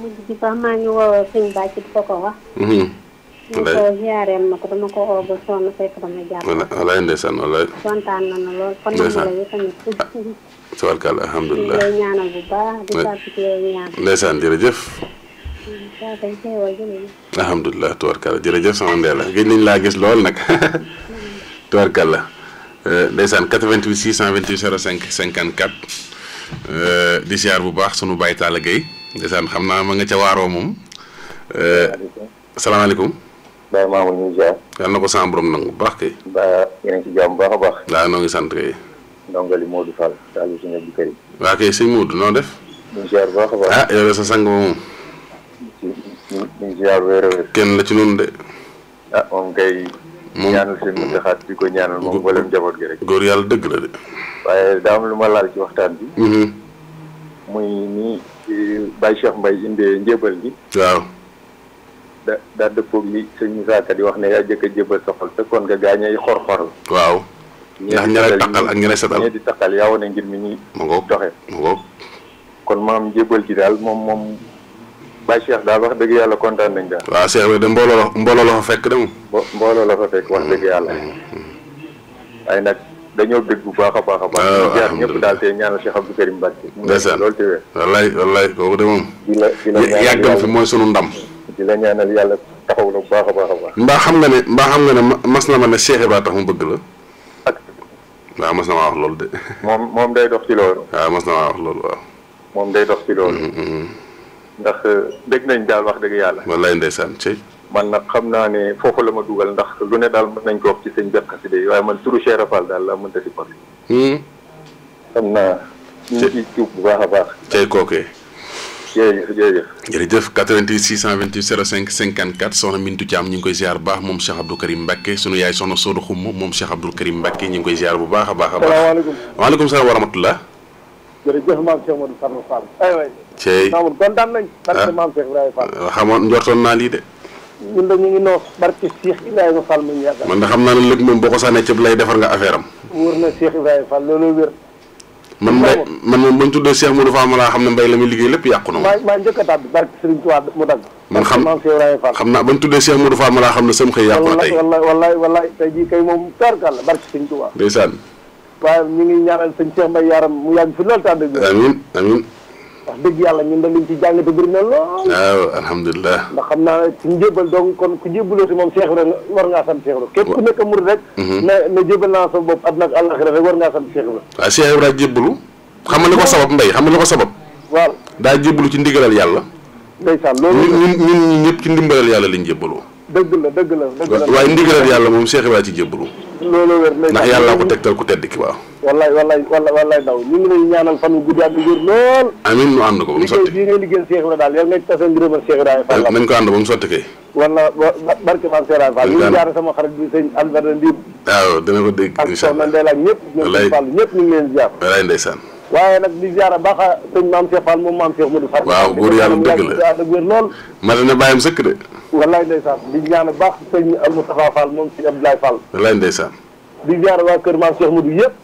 mujj gi sax maa ngi woo sëñ Bàcc di ko wax. ma ko ziareel ma ko dama ko oo ba sonn fekk dama jàpp. walaay ndeysaan walaay. kontaan nañu lool. kon nag la yi tamit. tabarkalla alhamdulilah. ñu lay ñaanal bu baax di sàpp ci yow ñaan. ndeysaan jërëjëf. waaw kay xéewal jërëjëf. alhamdulilah tabarkalla jërëjëf sama Ndéla gëj nañ laa gis lool nag tabarkalla ndeysaan 88 628 05 54 di ziar bu baax sunu Baye Talla Gueye ndeysaan xam naa ma nga ca waaroo moom. salaamaaleykum. Baye Mamour ñu ziar. yal na ko sama borom nangu bu baax kay. ba yéen ci jàmm bu baax a baax. waaw noo ngi sant kay. ndongali Modou Fall daal di suñu kër yi. waa kay sëñ Modou noo def. ñu ziar bu baax a baax. yow sa sang moom. ñu ziar wéer kenn la ci noonu de. moom kay. ñaanal seen muntaxaat di ko ñaanal moom mboolem njaboot gi rek. góor yàlla dëgg la de. waaye daa am lu ma laal ci waxtaan bi. muy nii Baye Cheikh Mbaye indee njébal gi. waaw. daa dëppoog li sëñ Moussa Ka di wax ne yaa jëkk a jébal sa xol fekkoon nga gaañee xor-xor. waaw. ndax ña lay taqal ak ña lay setal ñee di taqal yaa wane ngir mi ñuy. ma ngoog doxee ma ngoog. kon maam njébal gi daal moom Baye Cheikh daal wax dëgg yàlla kontaan nañ daal. waaw Cheikh bi de mbooloo la fa fekk de moom. mbooloo la fa fekk wax dëgg yàlla. waaye nag dañoo bëgg bu baax a baax a baax. waaw jaar ñëpp daal te ñaanal Cheikh Abdou Karim Mbacke. ndeysaan loolu te wér. wallaay kooku de moom. di la ñaanal yàggam fi mooy sunu ndam. di la ñaanal yàlla taxaw na bu baax a baax. mbaa xam nga ne mas na ma ne Cheikh Ibra tax mu bëgg la. waaw mas na maa wax loolu de. moom day dox ci loolu. waaw mas na maa wax loolu waaw. moom day dox ci loolu. ndax dégg nañ daal wax dëgg yàlla. wallaay ndeysaan cey. man nag xam naa ne foofu la ma dugal ndax lu ne daal mën nañ ko wax ci sëñ Bekk Xasida yi waaye man turu Cheikh Rafal daal laa mënta di parler. xam naa. ñu ngi ciy tuub bu baax a baax. cey kookee. jërëjëf 88 628 05 54 soxna Mintu Thiam ñu ngi koy ziar bu baax moom Cheikh Abdou Karim Mbacke sunu yaay soxna Sodo Xum moom Cheikh Abdou Karim Mbacke ñu ngi koy ziar bu baax a baax a baax. salaamaaleykum. waaleykum salaam wa rahmatullah. jërëjëf maam Cheikh Modou Farma Fall. aywa. cey maam kontaan nañ. barke maam Cheikh Ibrahima Fall. xamoon njortoon naa lii de. ñun de ñu ngi noos barke Cheikh Ibrahima Fall mu yaakaar. man de xam naa ne lëg moom boo ko sànnee cëb lay defar nga affaire am. wóor na Cheikh Ibrahima Fall looloo wér. man moom bañ tuddee Cheikh Modou Fall ma laa xam ne mbay la muy liggéey lépp yàqu na moom. maa njëkk a tàbbi barke Serigne Touba mu dagg. man xam xam naa bañ tuddee Cheikh Modou Fall ma laa xam ne sam xëy yàqu na tey. wallaay tey jii kay moom tarkal la barke Serigne Touba. ndeysaan. waaye ñu ngi ñaanal sëñ Cheikh Mbaye Yaram mu yàgg fi loolu tànn bi. amiin wax dëgg yàlla ñun da liñ ci jàng te bëri na lool. waaw alhamdulilah. ndax xam naa ne ci njébal donc kon ku jébaloo si moom Cheikh Ibrahima war ngaa sant Cheikh Ibrahima. képp ku nekk murid rek. na jébal naa sa bopp àdduna ak àllaxira rek war ngaa sant Cheikh Ibrahima. waaw Cheikh Ibrahima jébbalu. xam nga li ko sabab mbay xam nga li ko sabab. waaw daa jébbalu ci ndigalal yàlla. ndeysaan loolu ñun ñi ñëpp ci ndimbalal yàlla lañ jébbaloo. dëgg la waaye ndigalal yàlla moom Cheikh Ibrahima ci jébbalu. loolu wér ndax yàlla ko tegtal ku tedd ki waaw. wallaay daw ñu ngi lay ñaanal fan wu guddi ak wér lool. amiin ñu ànd ko ba mu sotti liggéey bii ngay liggéeyal Cheikh Ibrahima daal yal nga tase ngërëmal Cheikh Ibrahima Fall. nañ ko ànd ba mu sotti kay. wala barke maam Cheikh Ibrahima Fall. ñu ngi jaare sama xarit bi sëñ Albert Ndim. waaw dina ko dégg ak soxna Ndella ak ñëpp. wallaay Fall ñëpp ñu ngi leen ziar. wallaay ndeysaan. waaye nag di ziar baax a sëñ maam Cheikh Fall moom maam Cheikh Modou Fall. waaw góor yàlla dëgg la ak wér lool. ma dana bàyyam sëkk de. wallaay ndeysaan di ñaan baax sëñ Moustapha Fall moom sëñ Abdoulaye Fall. wallaay ndeysaan. di ziar waa kër maam Cheikh Modou yëpp.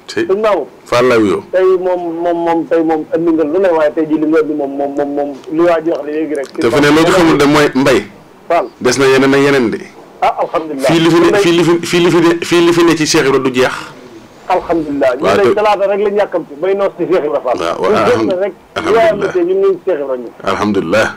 sëñ maamu Fall la wuyoo. tey moom andi nga lu ne waaye tey jii li nga indi moom li waa ji wax léegi rek. te fu ne loo ci xamul de mooy mbay. Fall des na yeneen ak yeneen de. alhamdulilah fii li fi ne ci Cheikh Ibra du jeex. alhamdulilah ñu lay talaata rek lañ yàkkamti bay noos ci Cheikh Ibra Fall. alhamdulilah.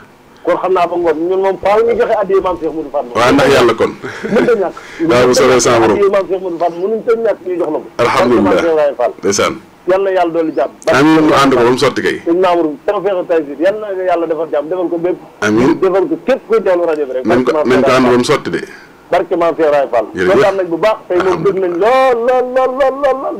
kon xam naa ba ngoon ñun moom faaw ñu joxe addiya maam Cheikh Modou Fall. waaw ndax yàlla kon. mënut a ñàkk. waaw bu soobee sama borom addiya maam Cheikh Modou Fall mënuñ ta ñàkk ñu jox la ko. alhamdulilah ndeysaan. yàlla yàlla doolu jàmm. amiin ñu ànd ko ba mu sotti kay. sëñ Mamour tawfeex tay si yàlla na yàlla defal jàmm defal ko bépp. amiin defal ko képp kuy teewlu rajo bi rek. nañ ko ànd ba mu sotti de. barke maam Cheikh Ibrahima Fall. kontaan nañ bu baax tey moom dégg nañ lool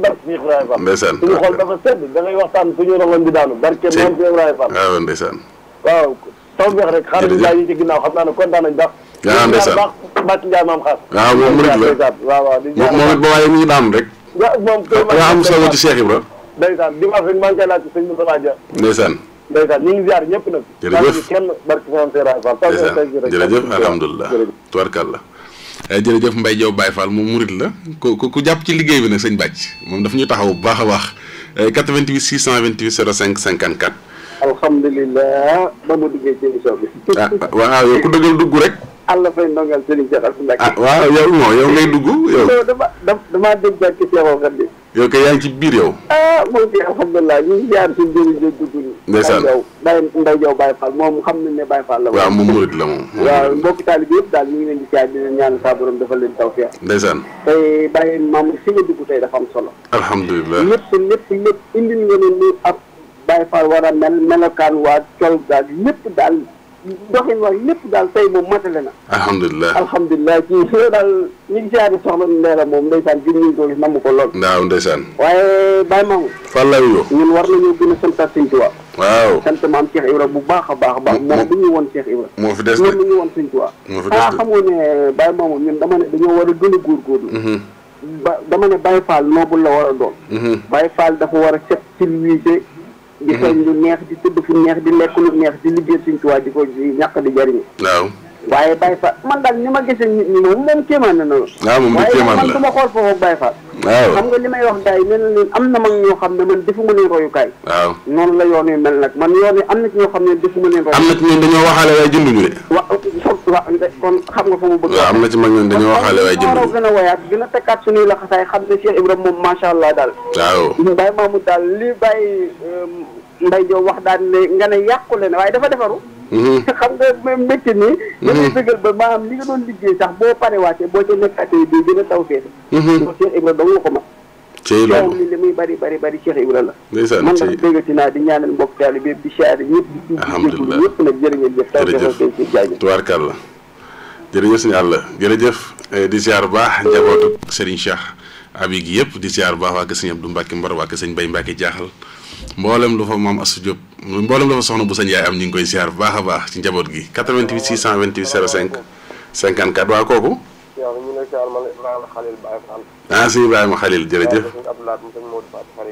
barke Cheikh Ibrahima Fall. ndeysaan suñu xol dafa sedd da ngay waxtaan suñu rongoñ bi daanu barke maam Cheikh Ibrahima Fall. waaw ndeysaan. waaw tawfeex rek xaaral ñu yi ci ginnaaw xam naa ne kontaan nañ baax. waaw ndeysaan baax Bàcc Ndiaye maam xaas. waaw moom murid la waaw di moom it ba waaye mi ngi daanu rek. moom nga am solo ci Cheikh Ibra. ndeysaan dimanche rek maa ngi koy laaj ci sëñ Moussa Dia. ndeysaan. ndeysaan ñu ngi ziar ñëpp nag. jërëjëf kenn barke maam Cheikh Ibrahima Fall. jërëjëf alhamdulilah tubarkalla. jërëjëf Mbaye Diaw Baye Fall moom murid la ku jàpp ci liggéey bi nag sëñ Bàcc moom daf ñu taxaw bu baax a baax 88 628 05 54. alhamdulilah ba mu duggee ci émission bi. waaw yow ku dëggal dugg rek. Allah fay ndongal Serigne Cheikh Assou Mbacké. waaw yow ngay dugg yow. damaa dégg ba ci Cheikh Kat bi. yow kay yaa ngi ci biir yow. moom kay alhamdulilah ñu ngi ziar suñu jëriñ dugg nii. ndeysaan Mbaye Diaw Baye Fall moom xam nañ ne Baye Fall la. waaw moom murid la moom. waaw mbokki taalibe yëpp daal ñu ngi leen di ziar di leen ñaan saa borom defal leen tawfeex. ndeysaan. tey bàyyi maam fi nga dugg tey dafa am solo. alhamdulilah lépp indi nga ne ni ab Baye Fall war a melokaan waa col daal lépp daal doxin waa lépp daal tey moom matale na. alhamdulilah ci loolu daal ñu ngi siyaare soxna Ndella moom ndeysaan gis ñu ko gis namm ko lool. waaw ndeysaan. waaye Baye Mamour. fan lay yoo. ñun war nañoo gën a santaat Sëñ Tuubaa. waaw sant maam Cheikh Ibra bu baax a baax. moom bu ñu woon Cheikh Ibra. moo fi des de moom bu ñu woon Sëñ Tuubaa. moo fi des de xam nga ne Baye Mamour ñun dama ne dañoo war a gën a góorgóorlu. dama ne Baye Fall noobul la war a doon. Baye Fall dafa war a set civilisé. di xeeñ lu neex di tëdd fu neex di lekk lu neex di liggéey Sëñ Tuubaa di ko ñàkk di jariñu. waaw. waaye Baye Fall man daal ni ma gisee nit ñi moom kéemaan na loolu. waaw moom kéemaan la waaye man su ma xool foofu Baye Fall. waaw xam nga li may wax gars yi mel na leen am na mag ñoo xam ne man defuma leen royukaay. waaw noonu la yoon wi mel nag man yoon wi am na ci ñoo xam ne defuma leen royukaay. am na ci ñoom dañoo waxaale waaye jënduñu de. kon xam nga fa mu bëgg. waaw am na ci mag ñoom dañoo waxaale waaye jënduñu. gën a wayaat gën a tekkaat suñuy laxasaay xam ne Cheikh Ibrahima moom macha allah daal. waaw. Baye Mamour daal li bàyyi Mbaye Diop wax daan ne nga ne yàqule ne waaye dafa defaru. xam nga même métier nii. dañuy dëggal ba maanaam li nga doon liggéey sax boo parewaatee boo ca nekkatee bii dina taw feete. donc Cheikh Ibra dong nga ko ma. Cey loolu li muy bari Cheikh Ibra la. ndeysaan man nag déggati naa di ñaanal mbokk taali bi di siyaare ñëpp. alhamdulilah ñëpp nag jërë ngeen jëf. jërëjëf tubaarkàlla jërëjëf suñu àll jërëjëf di siyaar bu baax njabootu Serigne Cheikh abi gi yëpp di siyaar bu baax waa kër Serigne Abdou Mbacke Mbar waa kër Serigne Baye Mbacke jaaxal mboolem lu fa maam Assou Diop mboolem lu fa soxna bu sañ yaay am ñu ngi koy siyaar bu baax a baax ci njaboot gi 88 628 05 54 waa kooku sëñ Ibrahima Khalil jërëjëf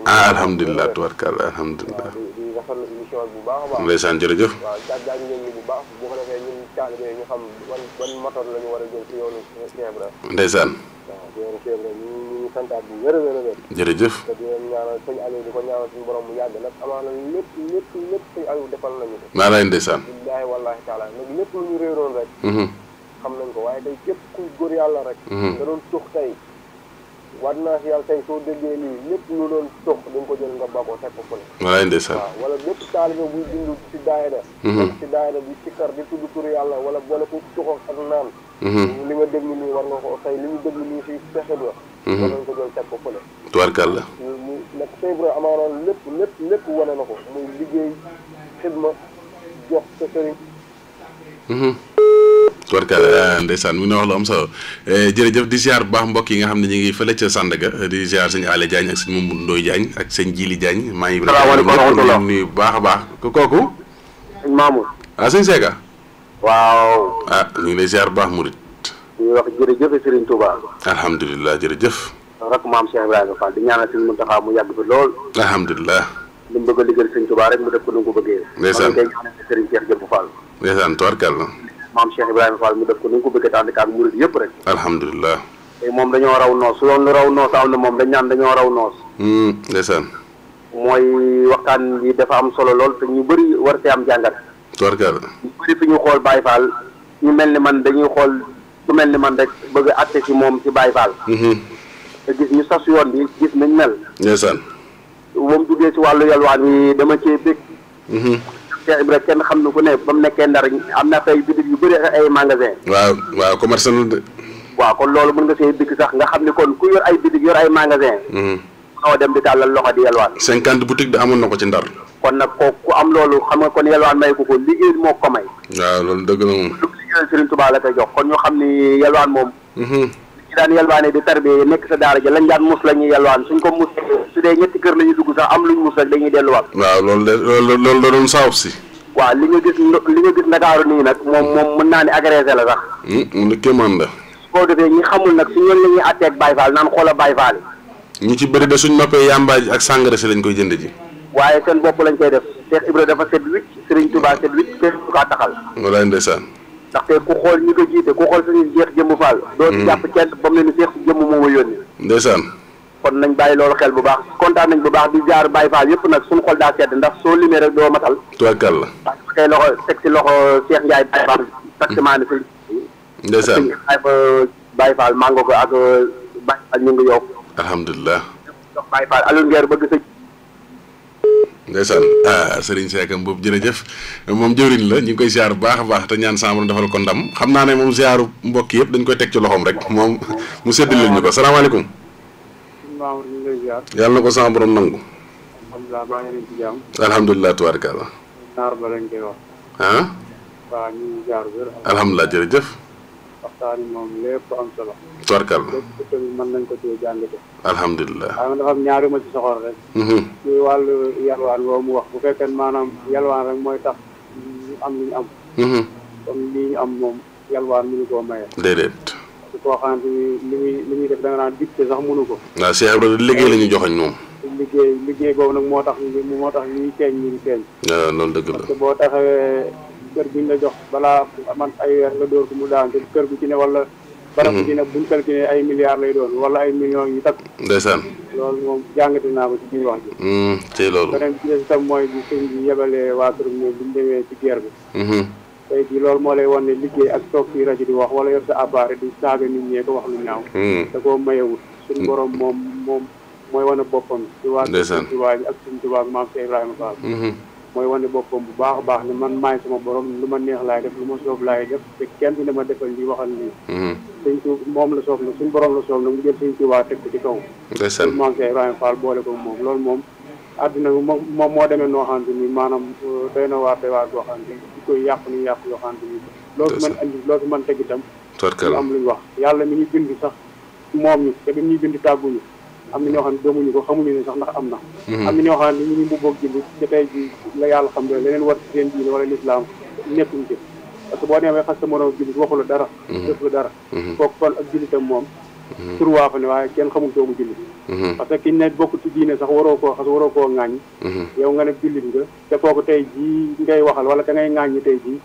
alhamdulilah tubarkalla alhamdulilah ndeysaan jërëjëf ndeysaan jërëjëf maa lay ndeysaan xam nañ ko waaye tey képp kuy góor yàlla rek nga doon tux tey war naa si yàlla tey soo déggee lii lépp lu doon tux dañ ko jël nga bakoo teg ko fële walaay ndeysaan waaw wala bépp taalibe buy dund si daayira bi sikkar di tudd turu yàlla wala boole ko tux ak naan li nga déglu nii war nga ko tey li ñu déglu nii si fexet la war nañ ko jël teg ko fële tubarkalla mu nag c'est vrai amaanoon lépp wane na ko muy liggéey xidma jox sa sëriñ tubarkalla ndeysaan mi ngi wax lu am solo jërëjëf di ziar bu baax mbokk yi nga xam ne ñu ngi fële ca Sandaga di ziar sëñ Alé Diagne ak sëñ Mamadou Ndoye Diagne ak sëñ Djili Diagne maa ngi nuyu bu baax a baax kooku sëñ Mamour sëñ Seka waaw ñu ngi lay ziar bu baax murit ñuy wax jërëjëf Serigne Touba alhamdulilah jërëjëf rek maam Cheikh Ibrahima Fall di ñaanal sëñ Mountakha mu yàgg fi lool alhamdulilah li mu bëgg a liggéeyal sëñ Touba rek mu def ko ni mu ko bëggee ndeysaan koy ñaanal Serigne Cheikh Jëmb Fall ndeysaan tubarkalla maam Cheikh Ibrahima Fall mu def ko ni mu ko bëggee tànn ak murit yëpp rek alhamdulilah tey moom dañoo raw noos su doon lu raw noos am na moom dañ naan dañoo raw noos ndeysaan mooy waxtaan yi dafa am solo lool te ñu bëri war see am jàngat tubarkalla ñu bëri fi ñu xool Baye Fall ñu mel ni man dañuy xool ku mel ni man rek bëgg a atte si moom si Baye Fall te gis ñu sas yoon bi gis nañ mel ndeysaan moom duggee si wàllu yalwaan wi dama cee bég Cheikh Ibrahima kenn xam na ku ne ba mu nekkee Ndar am na fay bitig yu bëri ay magasin waaw commerce na de waaw kon loolu mën nga see dikk sax nga xam ne kon ku yor ay bitig yor ay magasin noo dem di tàllal loxo di yalwaan 50 boutique de amoon na ko ci Ndar kon nag ko ku am loolu xam nga kon yalwaan may ko liggéey moo ko may waaw loolu dëgg la moom lu liggéeyal Serigne Touba la koy jox kon ñu xam ni yalwaan moom ci daan yalwaane di tarbe nekk sa daara ja lañ daan mus la ñuy yalwaan suñ ko mus su dee ñetti kër la ñuy dugg sax am luñ mus rek dañuy delluwaat waaw loolu da doon saawuf si waaw li nga gis Ndakaaru nii nag moom mën naa ne agressé la sax mu ne kéemaan la boo defee ñi xamul nag su ñoon la ñuy atteeg Baye Fall naan xoola Baye Fall ñu ci bëri de suñ noppee yàmbaaj ak sàngara si lañ koy jënd ji waaye seen bopp lañ koy def Cheikh Ibra dafa set wicc Serigne Touba set wicc kenn du kaa taxal walaay ndeysaan ndaxte ku xool ñi ko jiite ku xool suñu Cheikh Jëmb Fall doo ci jàpp kenn ba mu ne ni Cheikh Jëmb moo ma yónni ndeysaan kon nañ bàyyi loolu xel bu baax kontaan nañ bu baax di jaar Baye Fall yëpp nag suñu xol daa sedd ndax soo limee rek doo matal tubarkalla parce que tey loxo teg si loxo Cheikh Ndiaye Baye Fall taximaane si ndeysaan Baye Fall mango ko ak Baye Fall ñu ngi yokk alhamdulilah jox Baye Fall Alioune Nguer bëgg sa ndeysaan Serigne Seck boobu jërëjëf moom jëwriñ la ñu ngi koy ziar bu baax a baax te ñaan sama borom defal ko ndam xam naa ne moom ziaru mbokk yëpp dañ koy teg ci loxoom rek moom mu séddale ñu ko salaamaaleykum yàlla na ko sama borom nangu alhamdulilah tubaarkalla alhamdulilah jërëjëf waxtaan moom lépp am solo tubaarkalla lépp mën nañ ko cee jàngate alhamdulilah waaye man dafa am ñaari ma ci soxor rek ci wàllu yalwaan boobu mu wax bu fekkee maanaam yalwaan rek mooy tax ñu am li ñu am comme lii ñu am moom yalwaan mënu koo maye déedéet su koo xamante ni li muy def da nga naan dicté sax mënu ko waaw Cheikh Ibrahima liggéey la ñu joxoñ moom liggéey boobu nag moo tax ñuy feeñ ñu ngi feeñ waaw loolu dëgg la parce que boo taxawee kër buñ la jox balaa man ay weer nga dóor ko mu daan te kër bu ci ne wala barab bu ci ne buñ calculé ay milliards lay doon wala ay millions yu takk ndeysaan loolu moom jàngate naa ko ci biir wax ji tey loolu beneen bi ci des itam mooy bi sëñ bi yebalee waa këram ñoom buñ demee ci guerre bi tey jii loolu moo lay wan ne liggéey ak toog fii rajo di wax wala yor sa appareil di saaga nit ñee ko wax lu ñaaw da koo mayewut suñu borom moom mooy wane boppam ci waa ndeysaan ci waa ak suñu tubaab ak maam Cheikh Ibrahima Fall mooy wane boppam bu baax a baax ne man maay sama borom lu ma neex laay def lu ma soob laay def te kenn du ne ma defal lii waxal lii suñ tu moom la soob na suñu borom la soob na mu jël suñu tubaab teg ko ci kaw ndeysaan maam Cheikh Ibrahima Fall boole ko moom loolu moom àdduna bi moom moo demee noo xamante ni maanaam doy na waar doy waar boo xamante ni di koy yàqu ni yàqu yoo xamante ni loo fi mën andi loo fi mën teg itam lu am lu ñu wax yàlla mi ñu bind sax moom ñu te bi ñuy bind tàgguñu am na ñoo xam ne gëmuñu ko xamuñu ne sax ndax am na am na ñoo xam ne ñu ngi mbubboo jullit te tey ji la yàlla xam ne leneen war ci seen diine wala lislaam nekkuñ ci parce que boo demee xas sa morom jullit waxu la dara def la dara kooku kon ak jullitam moom tur waa fa ne waaye kenn xamul doomu jullit parce que ki ne bokk ci diine sax waroo koo xas waroo koo ŋaañ yow nga ne jullit nga te kooku tey jii ngay waxal wala ka ngay ŋaañ tey jii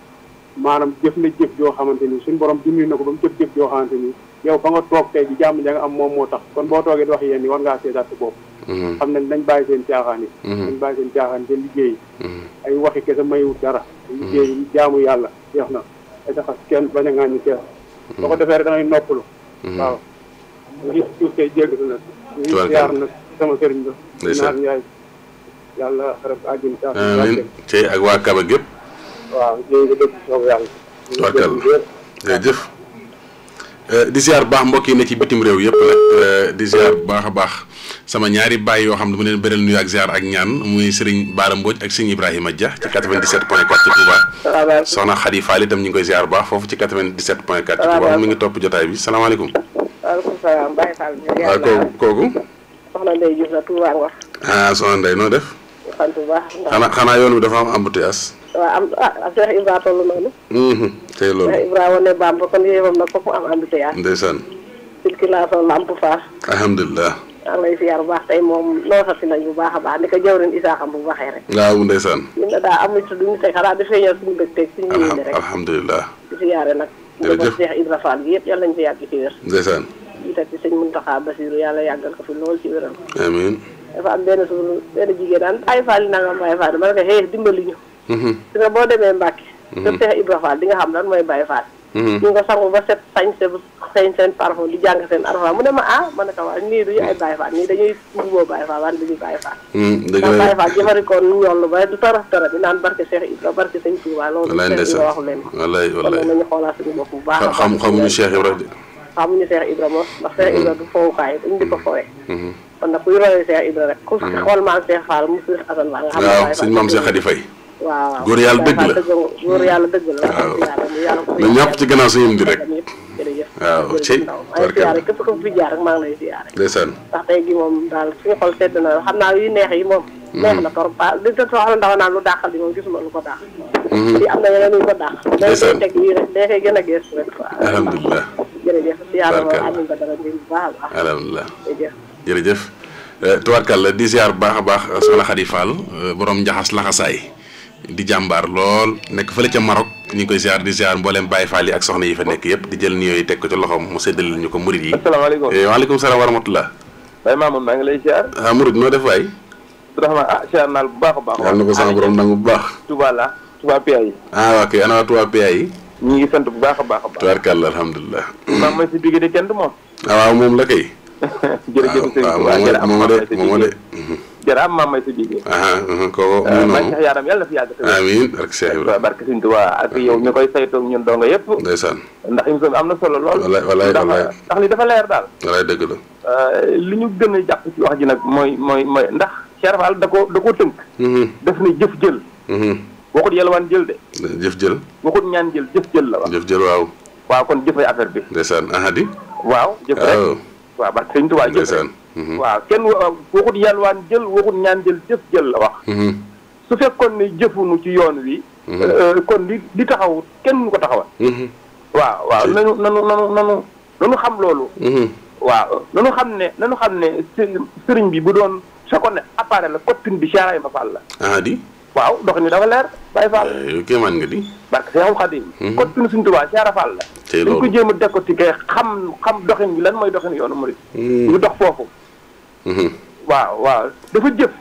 maanaam jëf na jëf joo xamante ni suñu borom dimbali na ko ba mu jëf joo xamante ni yow fa nga toog tey ji jàmm ja nga am moom moo tax kon boo toogee di wax yéen ni war ngaa seetaat sa bopp xam ne nañ bàyyi seen caaxaan yi nañ bàyyi seen caaxaan te liggéey ay waxi kese mayut dara liggéey jaamu yàlla jeex na ay taxas kenn bañ a ŋaañu kenn boo ko defee rek dangay noppalu waaw ngi tuut kay jégg na ñu siyaar nag sama sëriñ ba naan yaay yàlla xarab àjjin amiin tey ak waa Kaba gépp waaw jéy nga dëgg soobu yàlla tubarkal jërëjëf di ziar baax mbokk yi ne ci bitim réew yëpp nag di ziar bu baax a baax sama ñaari baay yoo xam ne mu leen beral nuyu ak ziar ak ñaan muy Serigne Bara Mbodj ak Serigne Ibrahima Dia ci 97.4 ci Touba soxna Khady Fall itam ñu ngi koy ziar baax foofu ci 97.4 ci Touba mi ngi topp jotaay bi salaamaaleykum. waaleykum salaam Baye Fall. waaw kooku. soxna Ndeye Diouf la Touba Ngor. ah soxna Ndeye noo def. sant bu baax. xanaa yoon bi dafa am embouteillage. waaw am Cheikh Ibra tollu noonu. tey loolu. Cheikh Ibra wane Bamba kon yéen nag foofu mu am embouteillage. ndeysaan. circulation lampe faar. alhamdulilah. maa ngi lay ziar bu baax tey moom noosati nañ bu baax a baax ni ko jawrin Isaa xam bu waxee rek. waaw ndeysaan. ñun de daa am ci duñu tey xanaa di feeñal suñu bëgg teg suñu yéene rek. alhamdulilah. di ziare nag. jërëjëf Cheikh Ibra Fall gi yëpp yàlla nañu fi yàgg ci wér. ndeysaan. jiital ci sëñ Muntaxa Basiru yàlla yàggal ko fi lool ci wéral. amiin. dafa am benn jigéen daan Baye Fall nangam Baye Fall ma ne ko xëy dimbali ñu. di nga boo demee Mbàkke. def Cheikh Ibra Fall di nga xam lan mooy Baye Fall. ñu nga sangu ba set sañse bu xeeñ seen parfum di jàng seen arfa mu ne ma ma ne ko waa nii duñu ay Baye Fall nii dañuy mbuboo Baye Fall waaye duñu Baye Fall. dëgg la Baye Fall jëfandikoo ñoll ba du torof torof di naan barke Cheikh Ibra barke sëñ Touba loolu. wallaay ndeysaan waxu leen ko. wallaay kon nañu xoolaat suñu bopp bu baax a baax. xamuñu Cheikh Ibra de. xamuñu Cheikh Ibra moom ndax Cheikh Ibra du fowukaay dañu di ko fowee. kon nag kuy royee Cheikh Ibra rek ku xool maam Cheikh Fall mu Cheikh Assane Ba nga xam ne waaw suñu maam Cheikh Khady Faye. waaw góor yàlla dëgg la góor yàlla dëgg la. waaw na ñàpp ci gannaaw suñu di rek. waaw ci siyaare képp ko fi jaar rek maa ngi lay siyaare. ndeysaan. ndax tey gi moom daal suñu xol sedd na xam naa yu neex yi moom. neex na trop di te soxla ndaw naan lu dàqal bi moom gisuma lu ko dàq. fii am na yeneen yu ko dàq. ndeysaan day teg yii rek day koy gën a gëstu rek. alhamdulilah. jërëjëf siyaare moom amin ba dara bu baax a baax. alhamdulilah jërëjëf. jërëjëf. tubaarkàlla di ziar bu baax a baax soxna Khady Fall borom njaxas laxasaay di jàmbaar lool nekk fële ca Maroc ñu ngi koy ziar di ziar mboolem Baye Fall yi ak soxna yi fa nekk yëpp di jël nuyoo yi teg ko ci loxoom mu séddale ñu ko murid yi. asalaamaaleykum. waaleykum salaam wa rahmatulah. Baye Mamoun maa ngi lay ziar. murid noo def waay. Abdourahmane ziar naa bu baax a baax. yàlla na ko sama borom nangu bu baax. Touba PA yi. waa kay ana waa Touba PA yi. ñu ngi sant bu baax a baax a baax. tubaarkàlla alhamdulilah. maa may si digg de kenn du moom. waaw moom la kay. jërëjëf sëñ Touba jërëjëf moom de. jërëjëf am maa may si digg. kooku maa Cheikh Yaram yàlla na fi yàgg. amiin barke Cheikh Ibrahima barke sëñ Touba ak yow ñu koy saytoog ñun donga yëpp. ndeysaan. ndax émission bi am na solo lool. walaay ndax li dafa leer daal. walaay dëgg la. li ñu gën a jàpp ci wax ji nag mooy ndax Cheikh Fall da koo tënk. def ni jëf jël. waxut yalwaan jël de. jëf jël. waxut ñaan jël jëf jël la wax. jëf jël waaw. waaw kon jëfay affaire bi. ndeysaan ahadi. waaw jëf rek. waaw barke sëñ Tuubaa jëf rek. waaw kenn waxut yalwaan jël waxut ñaan jël jëf jël la wax. su fekkoon ni jëfunu ci yoon wi. kon di taxaw kenn mu ko taxawal. waaw nanu xam loolu. waaw nanu xam ne sëriñ bi bu doon fekkoon ne appareil la copine bi Cheikh Ibrahima Fall la. ahadi. waaw doxin bi dafa leer Baye Fall. yow kéemaan nga di. barke Seexul Xadiim. copine suñu Tuubaa Cheikh Ibra Fall la. tey loolu dañ ko jéem a décortiquer xam doxin bi lan mooy doxin yoonu murid. ñu dox foofu. waaw dafa jëf.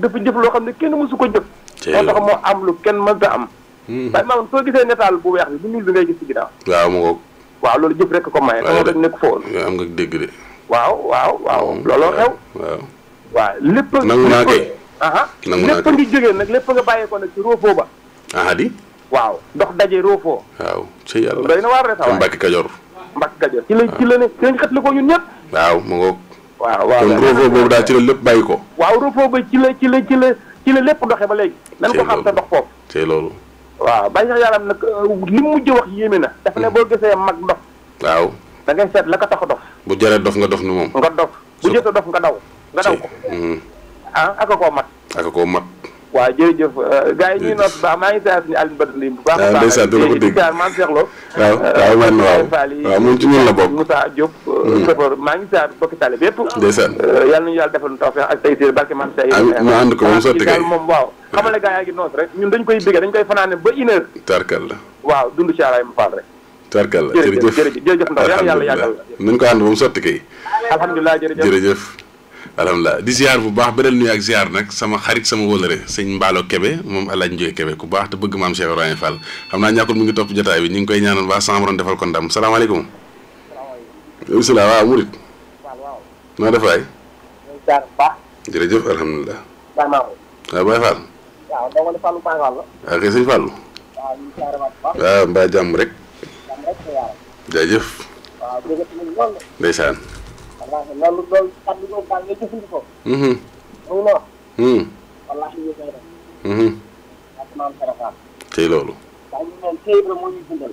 dafa jëf loo xam ne kenn mësu ko jëf. moo tax moo am lu kenn mënta am. Baye Mamoun soo gisee netaal bu weex bi bu ñuul bi ngay gis ci ginnaaw. waaw mu ngoog. waaw loolu jëf rek ko maye. waaye rek nekk foofu. am nga dégg de. waaw looloo xew. waaw lépp. nangu naa kay. lépp ngi jógee nag lépp nga bàyyee ko nag ci roofoo ba. di. waaw ndox daje roofoo. waaw ci yàlla doy na waar de sa waay Mbacke Kajoor. ci la ne ci lañ xetli ko ñun ñëpp. waaw mu ngoog. waaw kon roofoo boobu daal ci la lépp bàyyi ko. waaw roofoo ba ci la lépp doxee ba léegi. nan ko xam te ndox foofu. c'est loolu. waaw bàyyi sax yàlla nag li mu mujj wax yéeme na. dafa ne boo gisee mag dof. waaw. da ngay seet la ko tax a dof. bu jaree dof nga dof ni moom. nga dof bu jotee dof nga daw ko. aka koo mat. waaw jërëjëf gars yi ñuy noot baax maa ngi saa suñu Alioune Badara bu baax a baax ndeysaan dina ko dégg maa ngi seexloo waaw moom ci ñun la bokk Moussa Diop sofër maa ngi saa bokki tale bi yëpp ndeysaan yàlla nañu yàlla defal tawfeex ak tey séer barke man say ñu ànd ko moom sotti kay daal moom waaw xamale gars yaa ngi noos rek ñun dañ koy bégee dañ koy fanaane ba 1 heure tarkal la waaw dund ci alaay ma faal rek tarkal la jërëjëf ndaw yàlla yàggal nañ ko ànd moom sotti kay alhamdulilah jërëjëf alhamdulilah di ziar bu baax beneen nuyu ak ziar nag sama xarit sama wóolare sëñ Mballo Kebe moom Alaaji Njoy Kebe ku baax te bëgg maam Cheikh Ibrahima Fall xam naa ñàkkul mu ngi topp jotaay bi ñu ngi koy ñaanal baax sama borom defal ko ndam salaamaaleykum. bisimilah waaw murit noo def waay. jërëjëf alhamdulilah. waaw Baye Fall. waaw kay sëñ Fallou. waaw mbaa jàmm rek. jaajëf. ndeysaan. loolu kàddu googu daal nga jëfandikoo. muy noor. wallaahi ñu koy def. ak maam Serapha. tey loolu. waaye ñu neen tey ba moo ñu dundal.